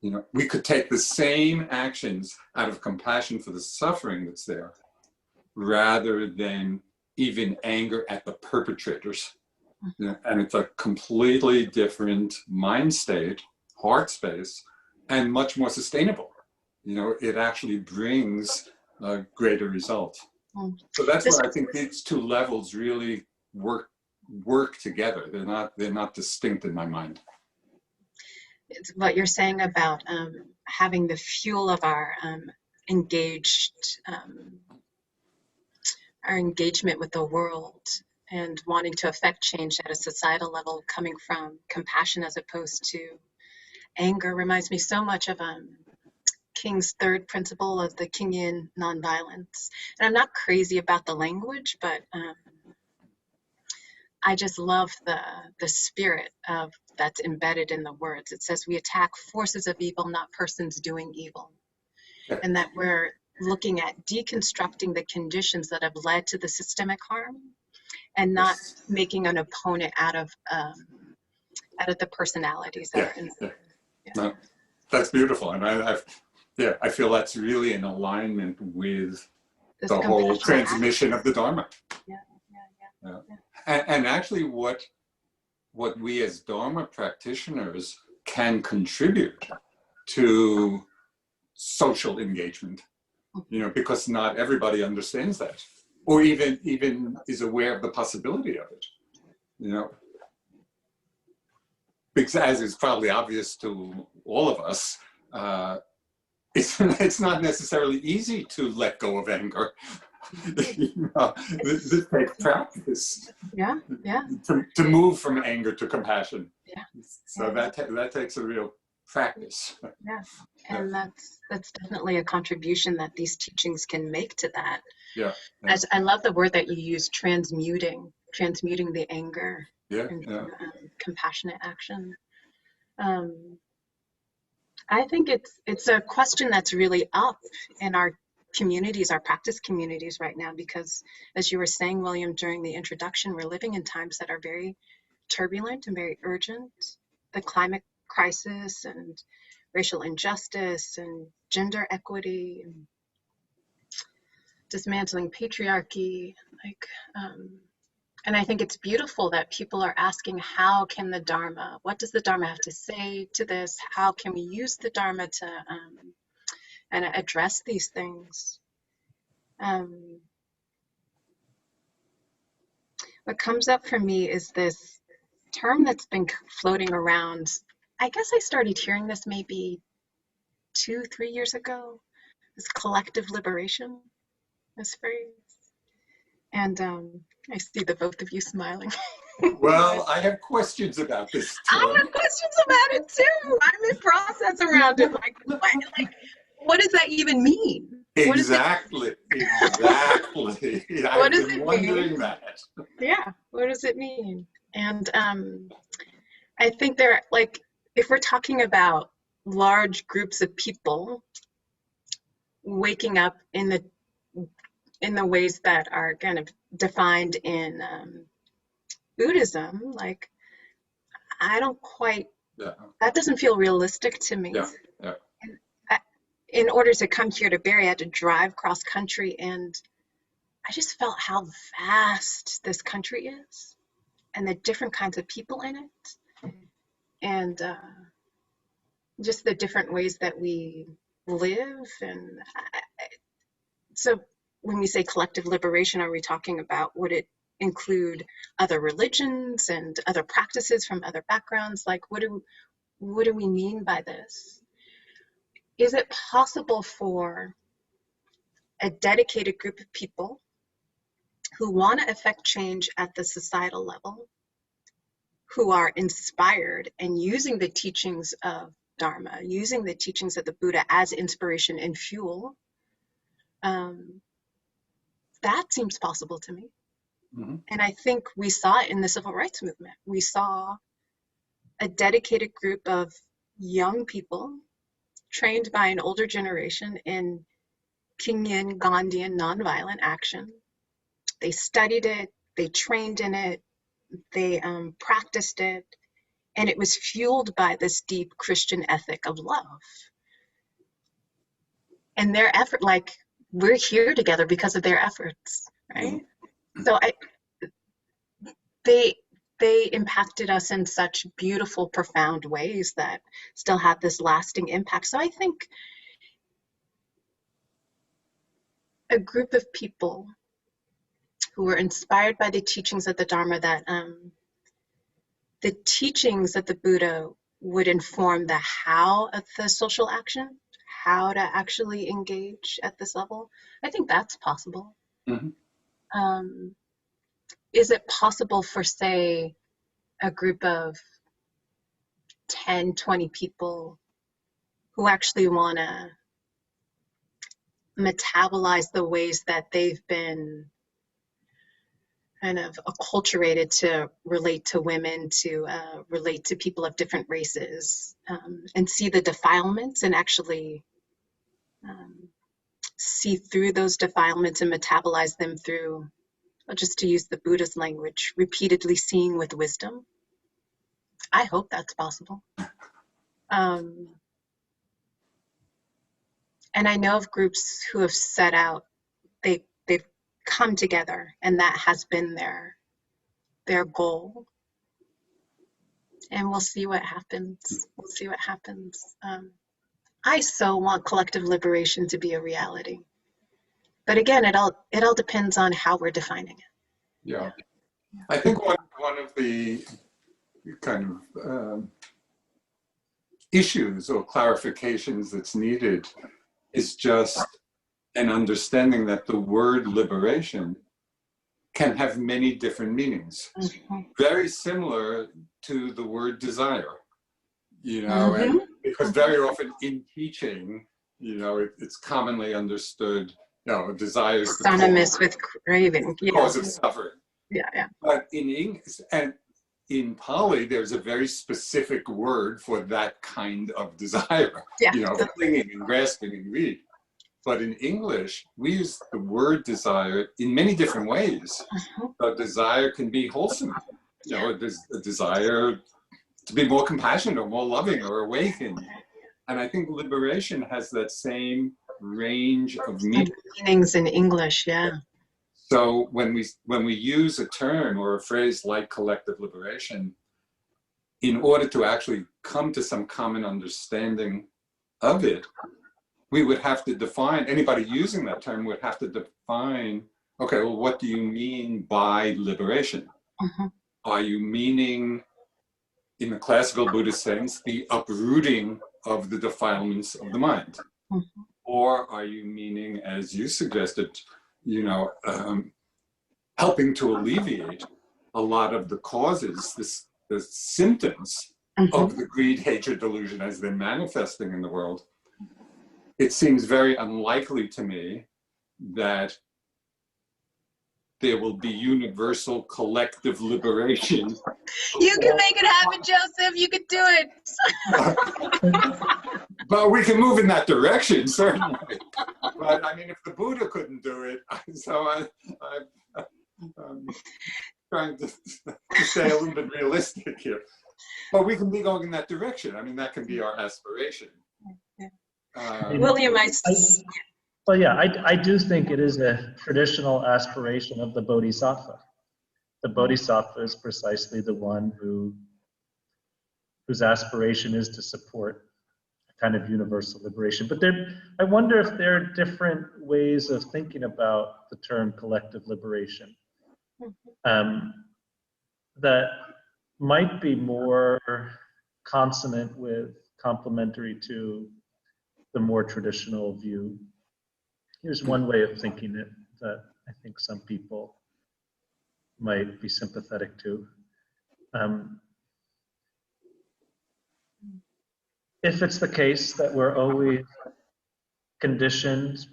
C: You know, we could take the same actions out of compassion for the suffering that's there, rather than even anger at the perpetrators. You know, and it's a completely different mind state, heart space, and much more sustainable. You know, it actually brings a greater result. So that's why I think these two levels really work together. They're not distinct in my mind.
B: It's what you're saying about having the fuel of our engagement with the world and wanting to affect change at a societal level coming from compassion as opposed to anger reminds me so much of King's third principle of the Kingian nonviolence. And I'm not crazy about the language, but I just love the spirit of that's embedded in the words. It says we attack forces of evil, not persons doing evil. And that we're looking at deconstructing the conditions that have led to the systemic harm and not making an opponent out of the personalities that are in there. Yeah.
C: No, that's beautiful. And I feel that's really in alignment with the whole transmission of the Dharma. Yeah. And actually what we as Dharma practitioners can contribute to social engagement, you know, because not everybody understands that, or even is aware of the possibility of it, you know. Because as is probably obvious to all of us, it's not necessarily easy to let go of anger. You know, this takes practice.
B: Yeah, yeah.
C: To move from anger to compassion.
B: Yeah.
C: So that takes a real practice.
B: Yeah, and that's definitely a contribution that these teachings can make to that.
C: Yeah.
B: I love the word that you use, transmuting the anger into compassionate action. I think it's a question that's really up in our communities, our practice communities right now, because as you were saying, William, during the introduction, we're living in times that are very turbulent and very urgent. The climate crisis and racial injustice and gender equity and dismantling patriarchy, and I think it's beautiful that people are asking, how can the Dharma, what does the Dharma have to say to this? How can we use the Dharma to and address these things? What comes up for me is this term that's been floating around. I guess I started hearing this maybe 2-3 years ago, this collective liberation, this phrase. And I see the both of you smiling.
C: Well, I have questions about this too.
B: I have questions about it too. I'm in process around it. What does that even mean?
C: Exactly. I've been wondering that.
B: Yeah, what does it mean? And I think if we're talking about large groups of people waking up in the ways that are kind of defined in Buddhism, I don't quite, that doesn't feel realistic to me.
C: Yeah.
B: In order to come here to Barrie, I had to drive cross country, and I just felt how vast this country is and the different kinds of people in it, and just the different ways that we live. And so when we say collective liberation, are we talking about, would it include other religions and other practices from other backgrounds? What do we mean by this? Is it possible for a dedicated group of people who want to affect change at the societal level, who are inspired and using the teachings of Dharma, using the teachings of the Buddha as inspiration and fuel? That seems possible to me. Mm-hmm. And I think we saw it in the civil rights movement. We saw a dedicated group of young people trained by an older generation in Kingian, Gandhian nonviolent action. They studied it, they trained in it, they practiced it, and it was fueled by this deep Christian ethic of love. And their effort, we're here together because of their efforts, right? Mm-hmm. So they impacted us in such beautiful, profound ways that still have this lasting impact. So I think a group of people who were inspired by the teachings of the Dharma, that the teachings of the Buddha would inform the how of the social action, how to actually engage at this level. I think that's possible. Mm-hmm. Is it possible for, say, a group of 10, 20 people who actually want to metabolize the ways that they've been kind of acculturated to relate to women, to relate to people of different races, and see the defilements and actually see through those defilements and metabolize them through, just to use the Buddha's language, repeatedly seeing with wisdom? I hope that's possible. And I know of groups who have set out, they've come together, and that has been their goal. And we'll see what happens. We'll see what happens. I so want collective liberation to be a reality. But again, it all depends on how we're defining it.
C: Yeah. I think one of the kind of issues or clarifications that's needed is just an understanding that the word liberation can have many different meanings. Very similar to the word desire, you know, and because very often in teaching, you know, it's commonly understood, you know, desire is the
B: synonymous with craving.
C: cause of suffering.
B: Yeah.
C: But in English and in Pali, there's a very specific word for that kind of desire, you know, clinging and grasping and greed. But in English, we use the word desire in many different ways. A desire can be wholesome, you know, a desire to be more compassionate or more loving or awakened. And I think liberation has that same range of
B: meanings in English, yeah.
C: So when we use a term or a phrase like collective liberation, in order to actually come to some common understanding of it, we would have to define, anybody using that term would have to define, okay, well, what do you mean by liberation? Are you meaning, in the classical Buddhist sense, the uprooting of the defilements of the mind? Or are you meaning, as you suggested, you know, helping to alleviate a lot of the causes, the symptoms of the greed, hatred, delusion as they're manifesting in the world? It seems very unlikely to me that there will be universal collective liberation.
B: You can make it happen, Joseph. You can do it.
C: But we can move in that direction, certainly. But I mean, if the Buddha couldn't do it, so I'm trying to stay a little bit realistic here. But we can be going in that direction. I mean, that can be our aspiration.
B: William,
A: well, yeah, I do think it is a traditional aspiration of the Bodhisattva. The Bodhisattva is precisely the one whose aspiration is to support a kind of universal liberation. But I wonder if there are different ways of thinking about the term collective liberation that might be more consonant with, complementary to the more traditional view. Here's one way of thinking it that I think some people might be sympathetic to. If it's the case that we're always conditioned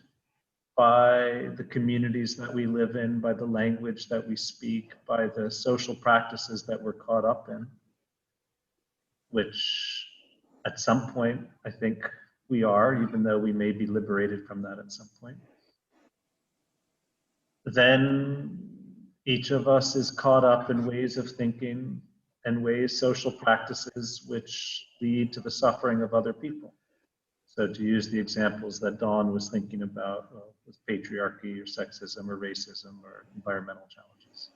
A: by the communities that we live in, by the language that we speak, by the social practices that we're caught up in, which at some point I think we are, even though we may be liberated from that at some point, then each of us is caught up in ways of thinking and ways, social practices, which lead to the suffering of other people. So to use the examples that Dawn was thinking about with patriarchy or sexism or racism or environmental challenges.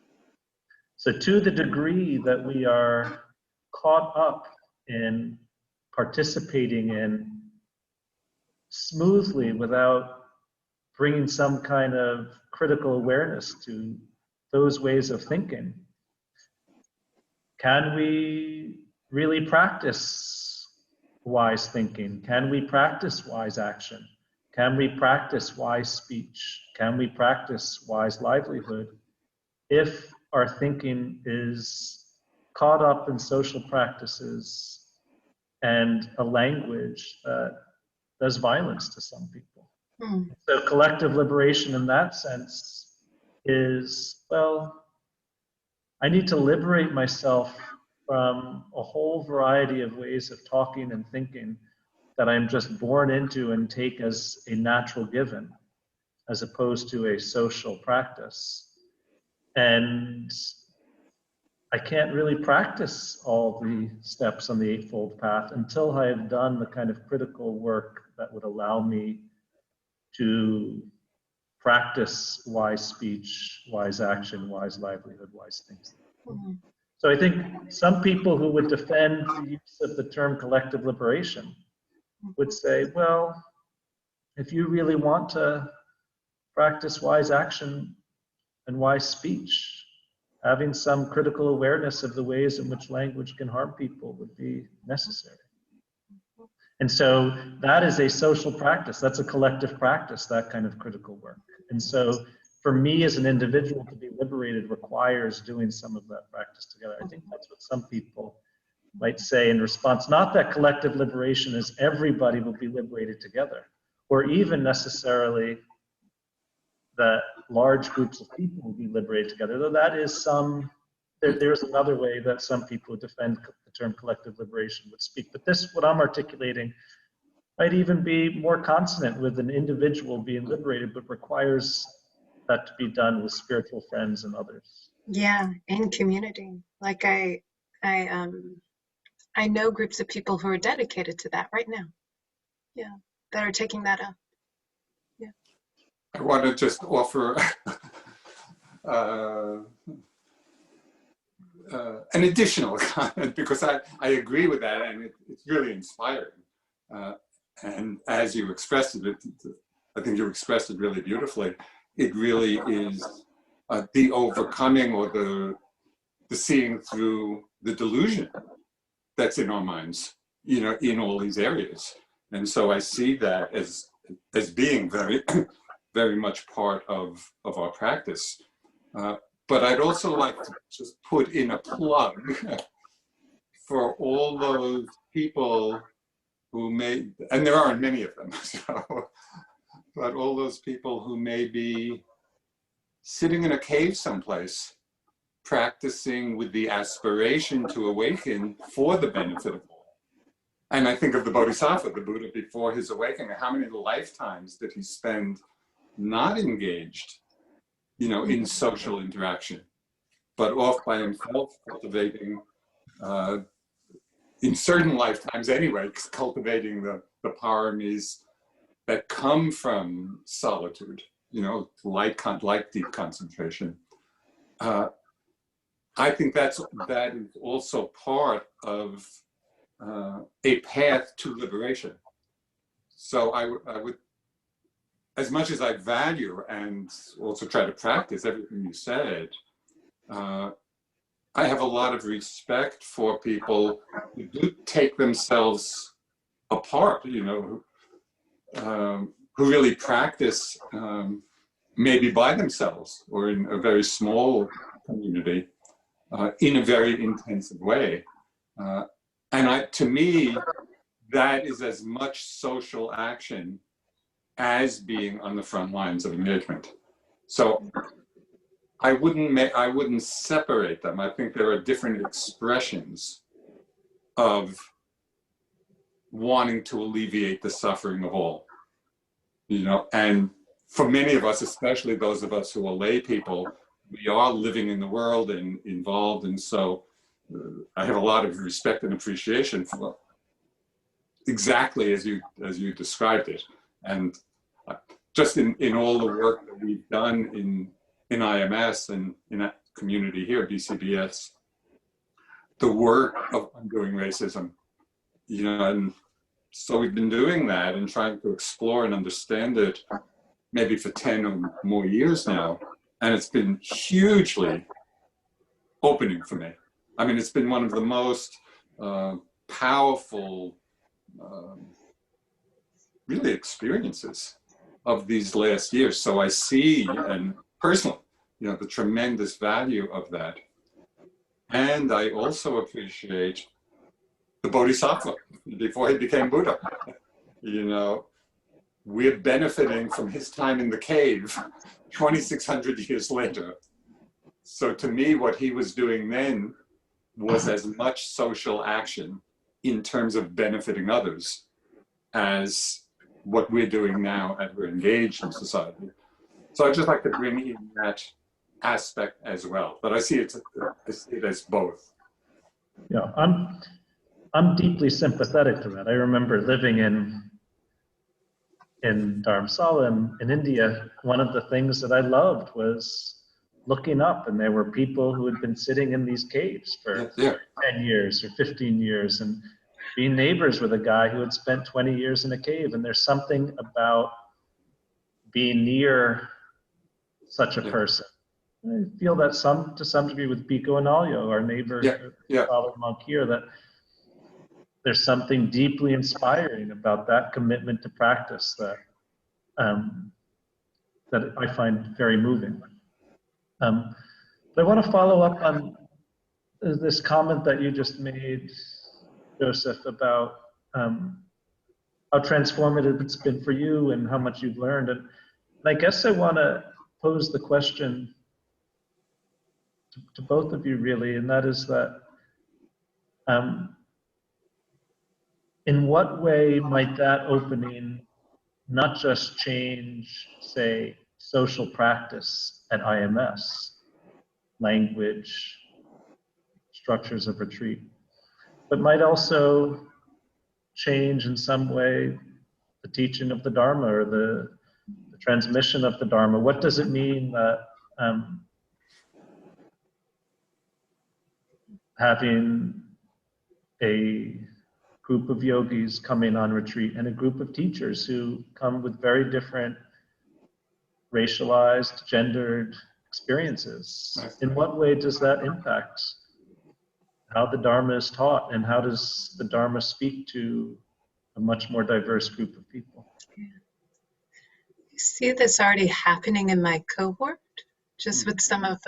A: So to the degree that we are caught up in participating in smoothly without bringing some kind of critical awareness to those ways of thinking, can we really practice wise thinking? Can we practice wise action? Can we practice wise speech? Can we practice wise livelihood if our thinking is caught up in social practices and a language that does violence to some people? So collective liberation in that sense is, well, I need to liberate myself from a whole variety of ways of talking and thinking that I'm just born into and take as a natural given, as opposed to a social practice. And I can't really practice all the steps on the Eightfold Path until I have done the kind of critical work that would allow me to practice wise speech, wise action, wise livelihood, wise things. So I think some people who would defend the use of the term collective liberation would say, well, if you really want to practice wise action and wise speech, having some critical awareness of the ways in which language can harm people would be necessary. And so that is a social practice. That's a collective practice, that kind of critical work. And so for me as an individual to be liberated requires doing some of that practice together. I think that's what some people might say in response. Not that collective liberation is everybody will be liberated together, or even necessarily that large groups of people will be liberated together, though that is some, there's another way that some people who defend the term collective liberation would speak. But this, what I'm articulating, might even be more consonant with an individual being liberated, but requires that to be done with spiritual friends and others.
B: Yeah, in community. Like I know groups of people who are dedicated to that right now. Yeah, that are taking that up. Yeah.
C: I want to just offer an additional comment, because I agree with that, and it's really inspiring. And as you expressed it, I think you expressed it really beautifully. It really is the overcoming, or the seeing through the delusion that's in our minds, you know, in all these areas. And so I see that as being very, very much part of our practice. But I'd also like to just put in a plug for all those people who may, and there aren't many of them, so, but all those people who may be sitting in a cave someplace, practicing with the aspiration to awaken for the benefit of all. And I think of the Bodhisattva, the Buddha before his awakening. How many lifetimes did he spend not engaged, you know, in social interaction, but off by himself, cultivating, in certain lifetimes anyway, cultivating the paramis that come from solitude, you know, like deep concentration. I think that is also part of a path to liberation. So I would, as much as I value and also try to practice everything you said, I have a lot of respect for people who do take themselves apart, you know, who really practice maybe by themselves or in a very small community in a very intensive way. And to me, that is as much social action as being on the front lines of engagement. So I wouldn't separate them. I think there are different expressions of wanting to alleviate the suffering of all, you know. And for many of us, especially those of us who are lay people, we are living in the world and involved, and so I have a lot of respect and appreciation for exactly as you described it. And just in all the work that we've done in IMS and in that community here, BCBS, the work of undoing racism, you know, and so we've been doing that and trying to explore and understand it maybe for 10 or more years now. And it's been hugely opening for me. I mean, it's been one of the most powerful, really experiences of these last years. So I see, and personally, you know, the tremendous value of that. And I also appreciate the Bodhisattva before he became Buddha. You know, we're benefiting from his time in the cave 2,600 years later. So to me, what he was doing then was as much social action in terms of benefiting others as what we're doing now as we're engaged in society. So I'd just like to bring in that aspect as well. But I see it as both.
A: Yeah, I'm deeply sympathetic to that. I remember living in Dharamsala in India. One of the things that I loved was looking up, and there were people who had been sitting in these caves for 10 years or 15 years and being neighbors with a guy who had spent 20 years in a cave. And there's something about being near such a person. I feel that to some degree with Biko and Alyo, our neighbor, father monk here, there's something deeply inspiring about that commitment to practice that that I find very moving. But I want to follow up on this comment that you just made, Joseph, about how transformative it's been for you and how much you've learned. And I guess I want to pose the question to both of you, really, and that is that in what way might that opening not just change, say, social practice at IMS, language, structures of retreat, but might also change in some way the teaching of the Dharma or the transmission of the Dharma? What does it mean that having a group of yogis coming on retreat and a group of teachers who come with very different racialized, gendered experiences, in what way does that impact how the Dharma is taught, and how does the Dharma speak to a much more diverse group of people?
B: You see this already happening in my cohort, just with some of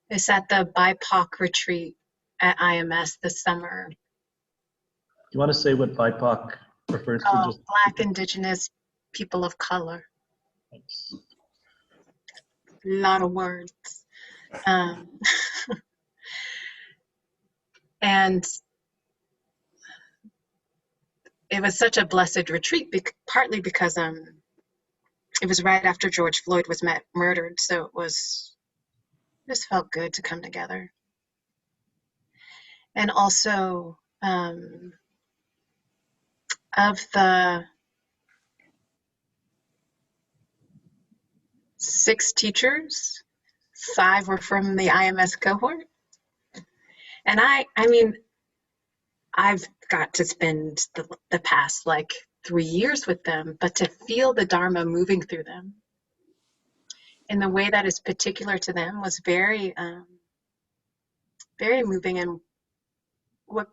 B: it's at the BIPOC retreat at IMS this summer.
A: Do you want to say what BIPOC refers to?
B: Oh, Black, Indigenous, people of color.
A: Thanks.
B: A lot of words. And it was such a blessed retreat, partly because it was right after George Floyd was murdered, so it just felt good to come together. And also, of the 6 teachers, 5 were from the IMS cohort. And I mean, I've got to spend the past like 3 years with them, but to feel the Dharma moving through them in the way that is particular to them was very, very moving. And what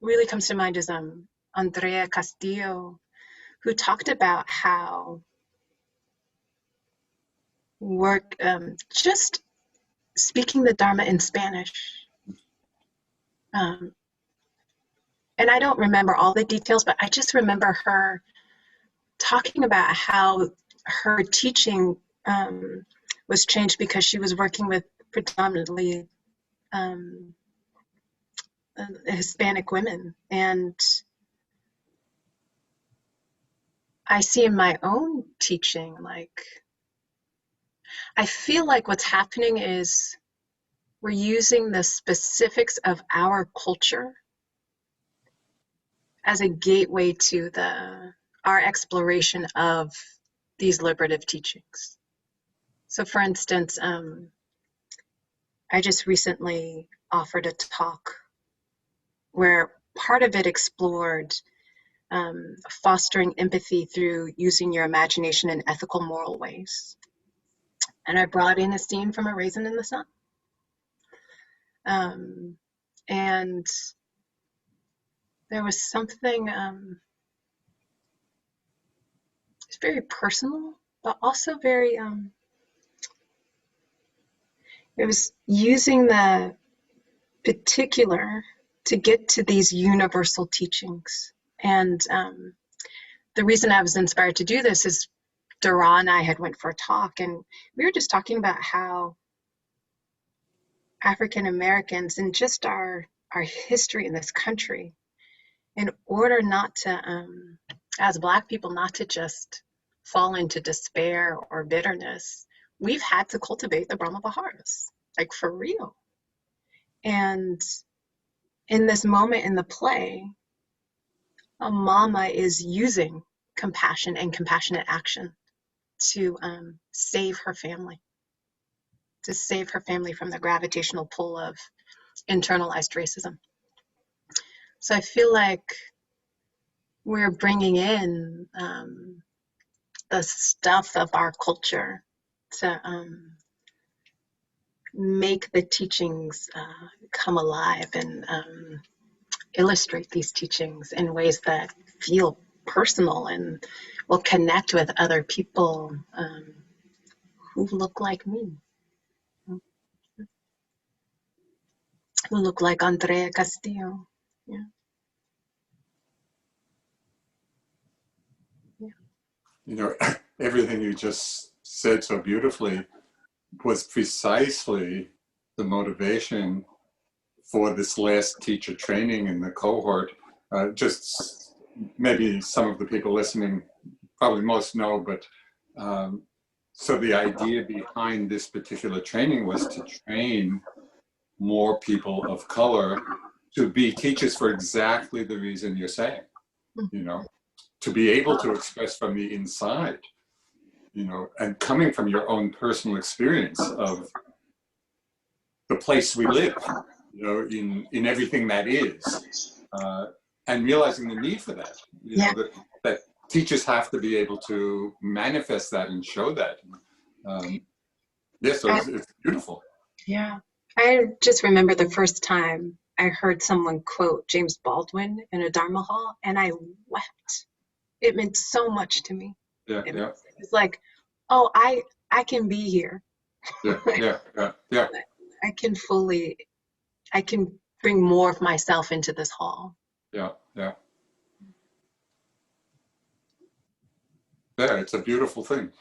B: really comes to mind is Andrea Castillo, who talked about how just speaking the Dharma in Spanish. And I don't remember all the details, but I just remember her talking about how her teaching was changed because she was working with predominantly Hispanic women. And I see in my own teaching, like, I feel like what's happening is we're using the specifics of our culture as a gateway to our exploration of these liberative teachings. So for instance, I just recently offered a talk where part of it explored fostering empathy through using your imagination in ethical, moral ways. And I brought in a scene from A Raisin in the Sun. And there was something, it's very personal, but also very, it was using the particular to get to these universal teachings. And the reason I was inspired to do this is Dara and I had went for a talk, and we were just talking about how African Americans and just our history in this country, in order not to, as Black people, not to just fall into despair or bitterness, we've had to cultivate the Brahma Viharas, like for real. And in this moment in the play, a mama is using compassion and compassionate action to save her family, from the gravitational pull of internalized racism. So I feel like we're bringing in the stuff of our culture to make the teachings come alive illustrate these teachings in ways that feel personal and will connect with other people who look like me, who look like Andrea Castillo. Yeah. Yeah.
C: You know, everything you just said so beautifully was precisely the motivation for this last teacher training in the cohort. Just maybe some of the people listening, probably most know, but so the idea behind this particular training was to train more people of color to be teachers for exactly the reason you're saying, you know, to be able to express from the inside, you know, and coming from your own personal experience of the place we live, you know, in everything that is, and realizing the need for that, you know, that teachers have to be able to manifest that and show that. Yes, so it's beautiful.
B: Yeah. I just remember the first time I heard someone quote James Baldwin in a Dharma hall, and I wept. It meant so much to me.
C: Yeah,
B: It's like, oh, I can be here.
C: Yeah.
B: I can bring more of myself into this hall.
C: Yeah, it's a beautiful thing.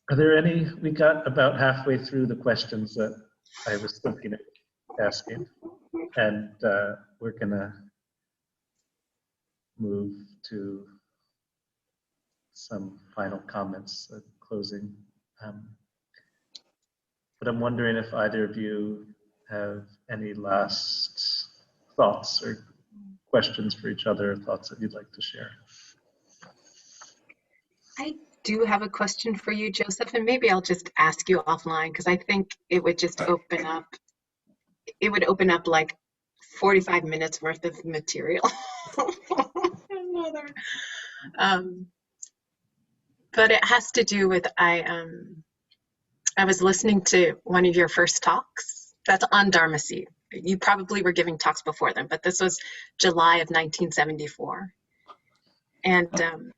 A: Are there any, we got about halfway through the questions that I was thinking of asking, and we're gonna move to some final comments, closing. But I'm wondering if either of you have any last thoughts or questions for each other, thoughts that you'd like to share.
B: I do have a question for you, Joseph, and maybe I'll just ask you offline, because I think it would just open up like 45 minutes worth of material. But it has to do with, I was listening to one of your first talks that's on Dharma Seed. You probably were giving talks before then, but this was July of 1974. And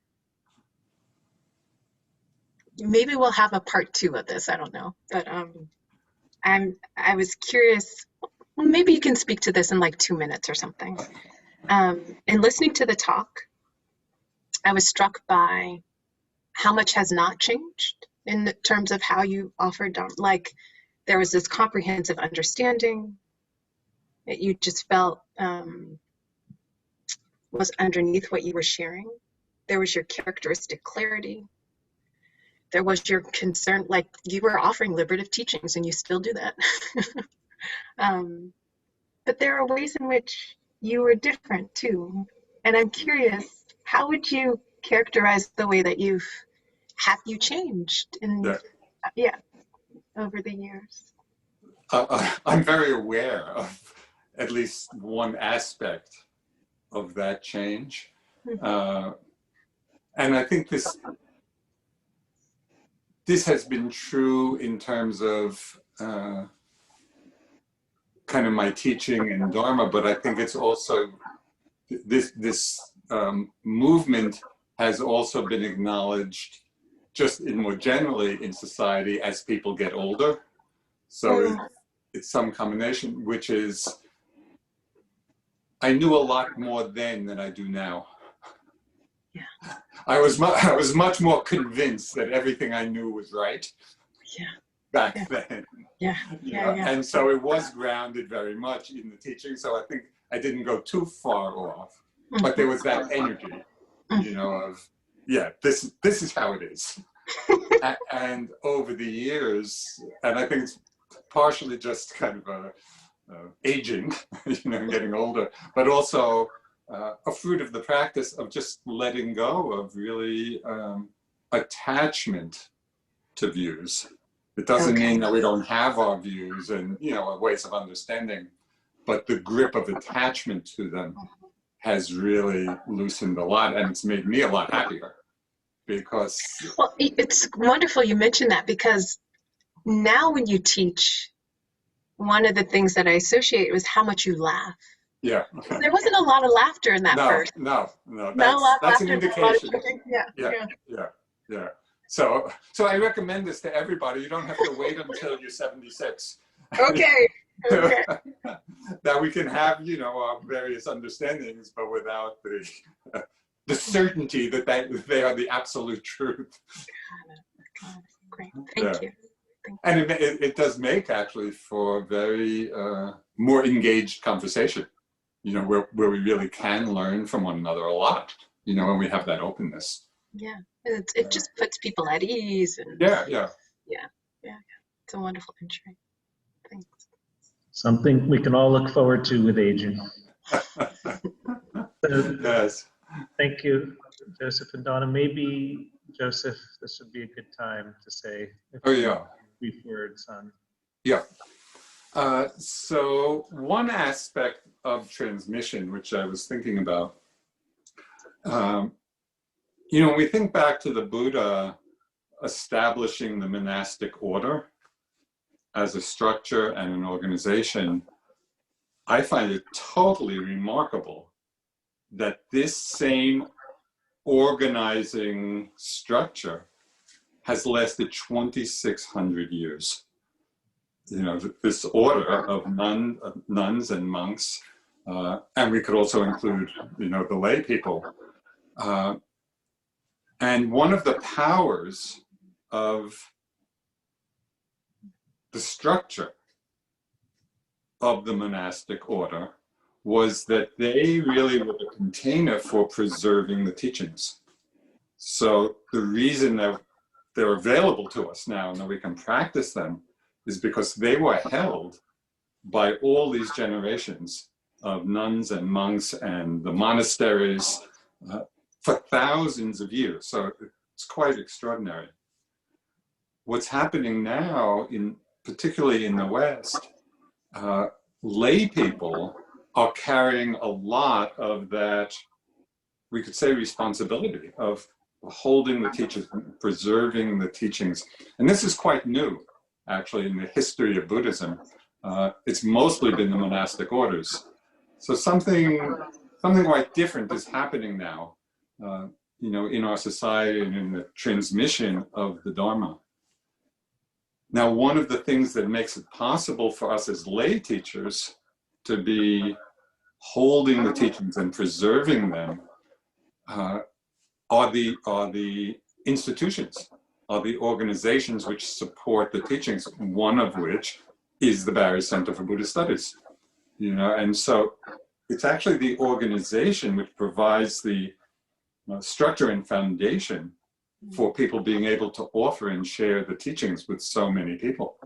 B: maybe we'll have a part 2 of this, I don't know. But I was curious, well, maybe you can speak to this in like 2 minutes or something. In listening to the talk, I was struck by how much has not changed in terms of how you offered Dharma. Like, there was this comprehensive understanding that you just felt was underneath what you were sharing. There was your characteristic clarity. There was your concern, like you were offering liberative teachings and you still do that. But there are ways in which you were different too. And I'm curious, how would you characterize the way that you changed in, over the years?
C: I'm very aware of at least one aspect of that change. And I think this has been true in terms of kind of my teaching in Dharma, but I think it's also, this movement has also been acknowledged just in more generally in society as people get older. So it's some combination, which is, I knew a lot more then than I do now.
B: Yeah.
C: I was much more convinced that everything I knew was right.
B: Yeah.
C: Back then.
B: Yeah.
C: And so it was grounded very much in the teaching. So I think I didn't go too far off, but there was that energy, you know, of, this is how it is. And over the years, and I think it's partially just kind of aging, you know, getting older, but also a fruit of the practice of just letting go of really attachment to views. It doesn't mean that we don't have our views and, you know, our ways of understanding, but the grip of attachment to them has really loosened a lot, and it's made me a lot happier. Because,
B: well, it's wonderful you mentioned that, because Now when you teach, one of the things that I associate was how much you laugh.
C: Yeah.
B: There wasn't a lot of laughter in that first.
C: No.
B: Not a lot of
C: That's an
B: laughter, a lot of
C: indication.
B: joking.
C: Yeah. So I recommend this to everybody. You don't have to wait until you're 76.
B: Okay.
C: That we can have, our various understandings, but without the certainty that they are the absolute truth.
B: Got it. Great. Thank you.
C: And it does make actually for very more engaged conversation, where we really can learn from one another a lot, when we have that openness.
B: Yeah, it just puts people at ease. And
C: Yeah.
B: It's a wonderful entry. Thanks.
A: Something we can all look forward to with aging.
C: Yes.
A: Thank you, Joseph and Donna. Maybe, Joseph, this would be a good time to say brief words on.
C: Yeah. So one aspect of transmission, which I was thinking about, when we think back to the Buddha establishing the monastic order as a structure and an organization, I find it totally remarkable that this same organizing structure has lasted 2,600 years. This order of nuns and monks, and we could also include, the lay people. And one of the powers of the structure of the monastic order was that they really were the container for preserving the teachings. So the reason that they're available to us now and that we can practice them is because they were held by all these generations of nuns and monks and the monasteries for thousands of years. So it's quite extraordinary. What's happening now, particularly in the West, lay people are carrying a lot of that, we could say, responsibility of holding the teachings, preserving the teachings. And this is quite new, actually, in the history of Buddhism. It's mostly been the monastic orders. So something quite different is happening now, in our society and in the transmission of the Dharma. Now, one of the things that makes it possible for us as lay teachers to be holding the teachings and preserving them are the institutions, are the organizations which support the teachings, one of which is the Barry Center for Buddhist Studies. And so it's actually the organization which provides the structure and foundation for people being able to offer and share the teachings with so many people.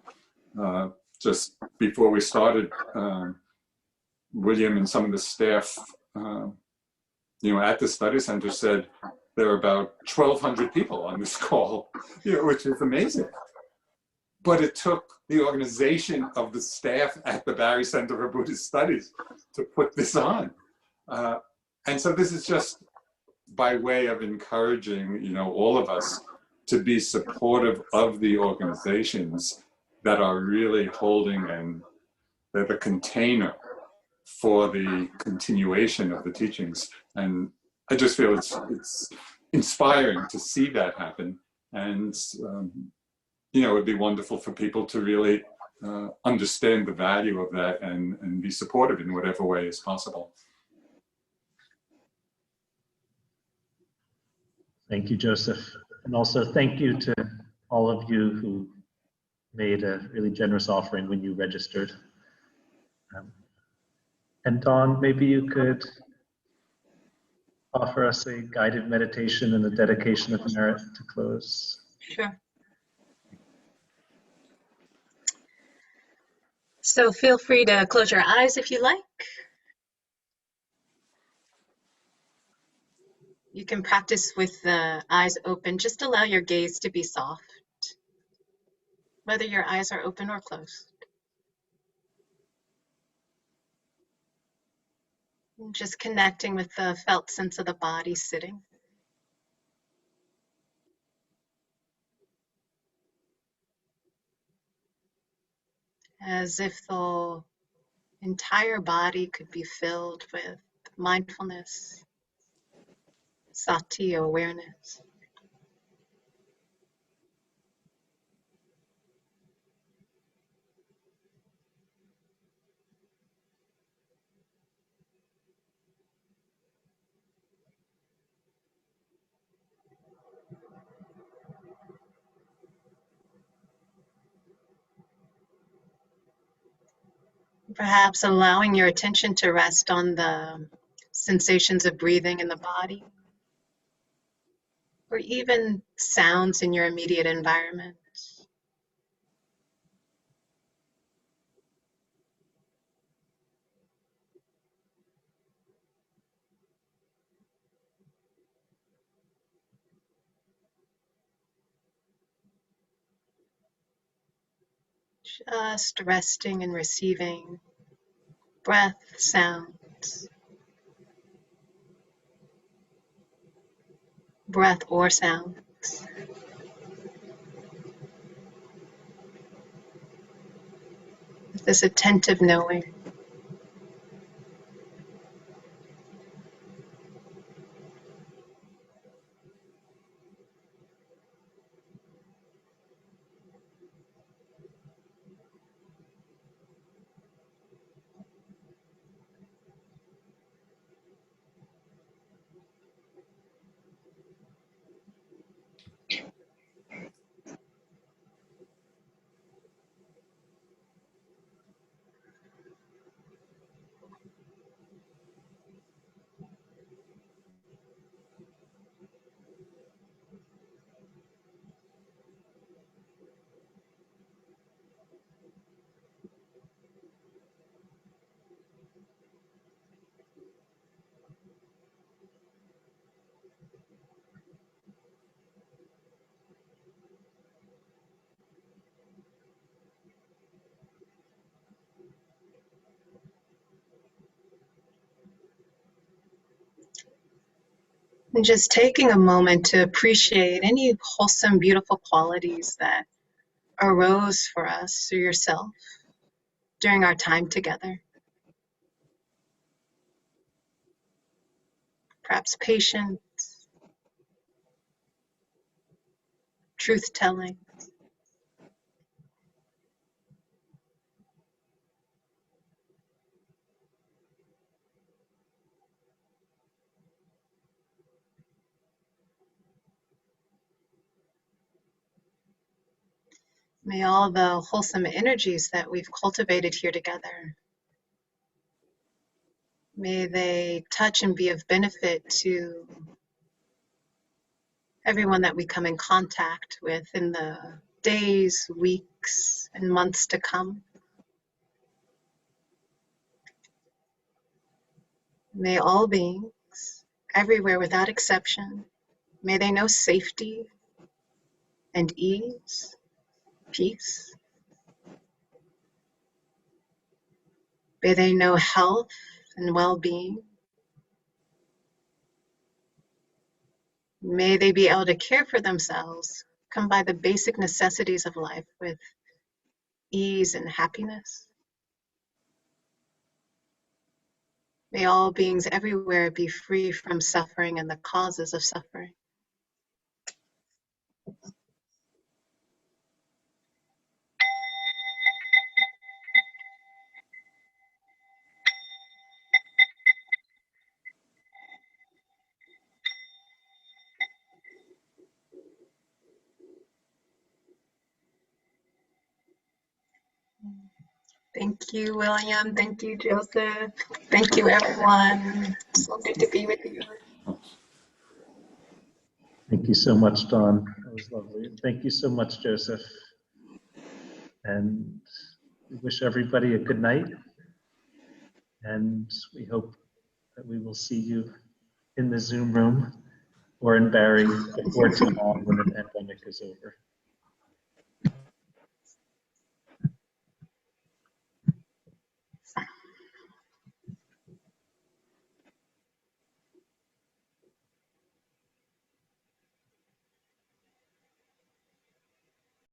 C: Just before we started, William and some of the staff, at the study center said there are about 1,200 people on this call, which is amazing. But it took the organization of the staff at the Barry Center for Buddhist Studies to put this on. And so this is just by way of encouraging, all of us to be supportive of the organizations that are really holding and they're the container for the continuation of the teachings. And I just feel it's inspiring to see that happen. And, it'd be wonderful for people to really understand the value of that and be supportive in whatever way is possible.
A: Thank you, Joseph. And also thank you to all of you who made a really generous offering when you registered. And Dawn, maybe you could offer us a guided meditation and a dedication of merit to close.
B: Sure. So feel free to close your eyes if you like. You can practice with the eyes open. Just allow your gaze to be soft, whether your eyes are open or closed. And just connecting with the felt sense of the body sitting. as if the entire body could be filled with mindfulness, sati awareness. Perhaps allowing your attention to rest on the sensations of breathing in the body, or even sounds in your immediate environment. Just resting and receiving breath sounds, breath or sounds. With this attentive knowing. And just taking a moment to appreciate any wholesome, beautiful qualities that arose for us or yourself during our time together. Perhaps patience, truth-telling. May all the wholesome energies that we've cultivated here together, may they touch and be of benefit to everyone that we come in contact with in the days, weeks, and months to come. May all beings, everywhere without exception, may they know safety and ease, peace. May they know health and well-being. May they be able to care for themselves, come by the basic necessities of life with ease and happiness. May all beings everywhere be free from suffering and the causes of suffering. Thank you, William. Thank you, Joseph. Thank you, everyone. So good to be with you.
A: Thank you so much, Dawn. That was lovely. Thank you so much, Joseph. And we wish everybody a good night. And we hope that we will see you in the Zoom room or in Barrie before too long when the pandemic is over.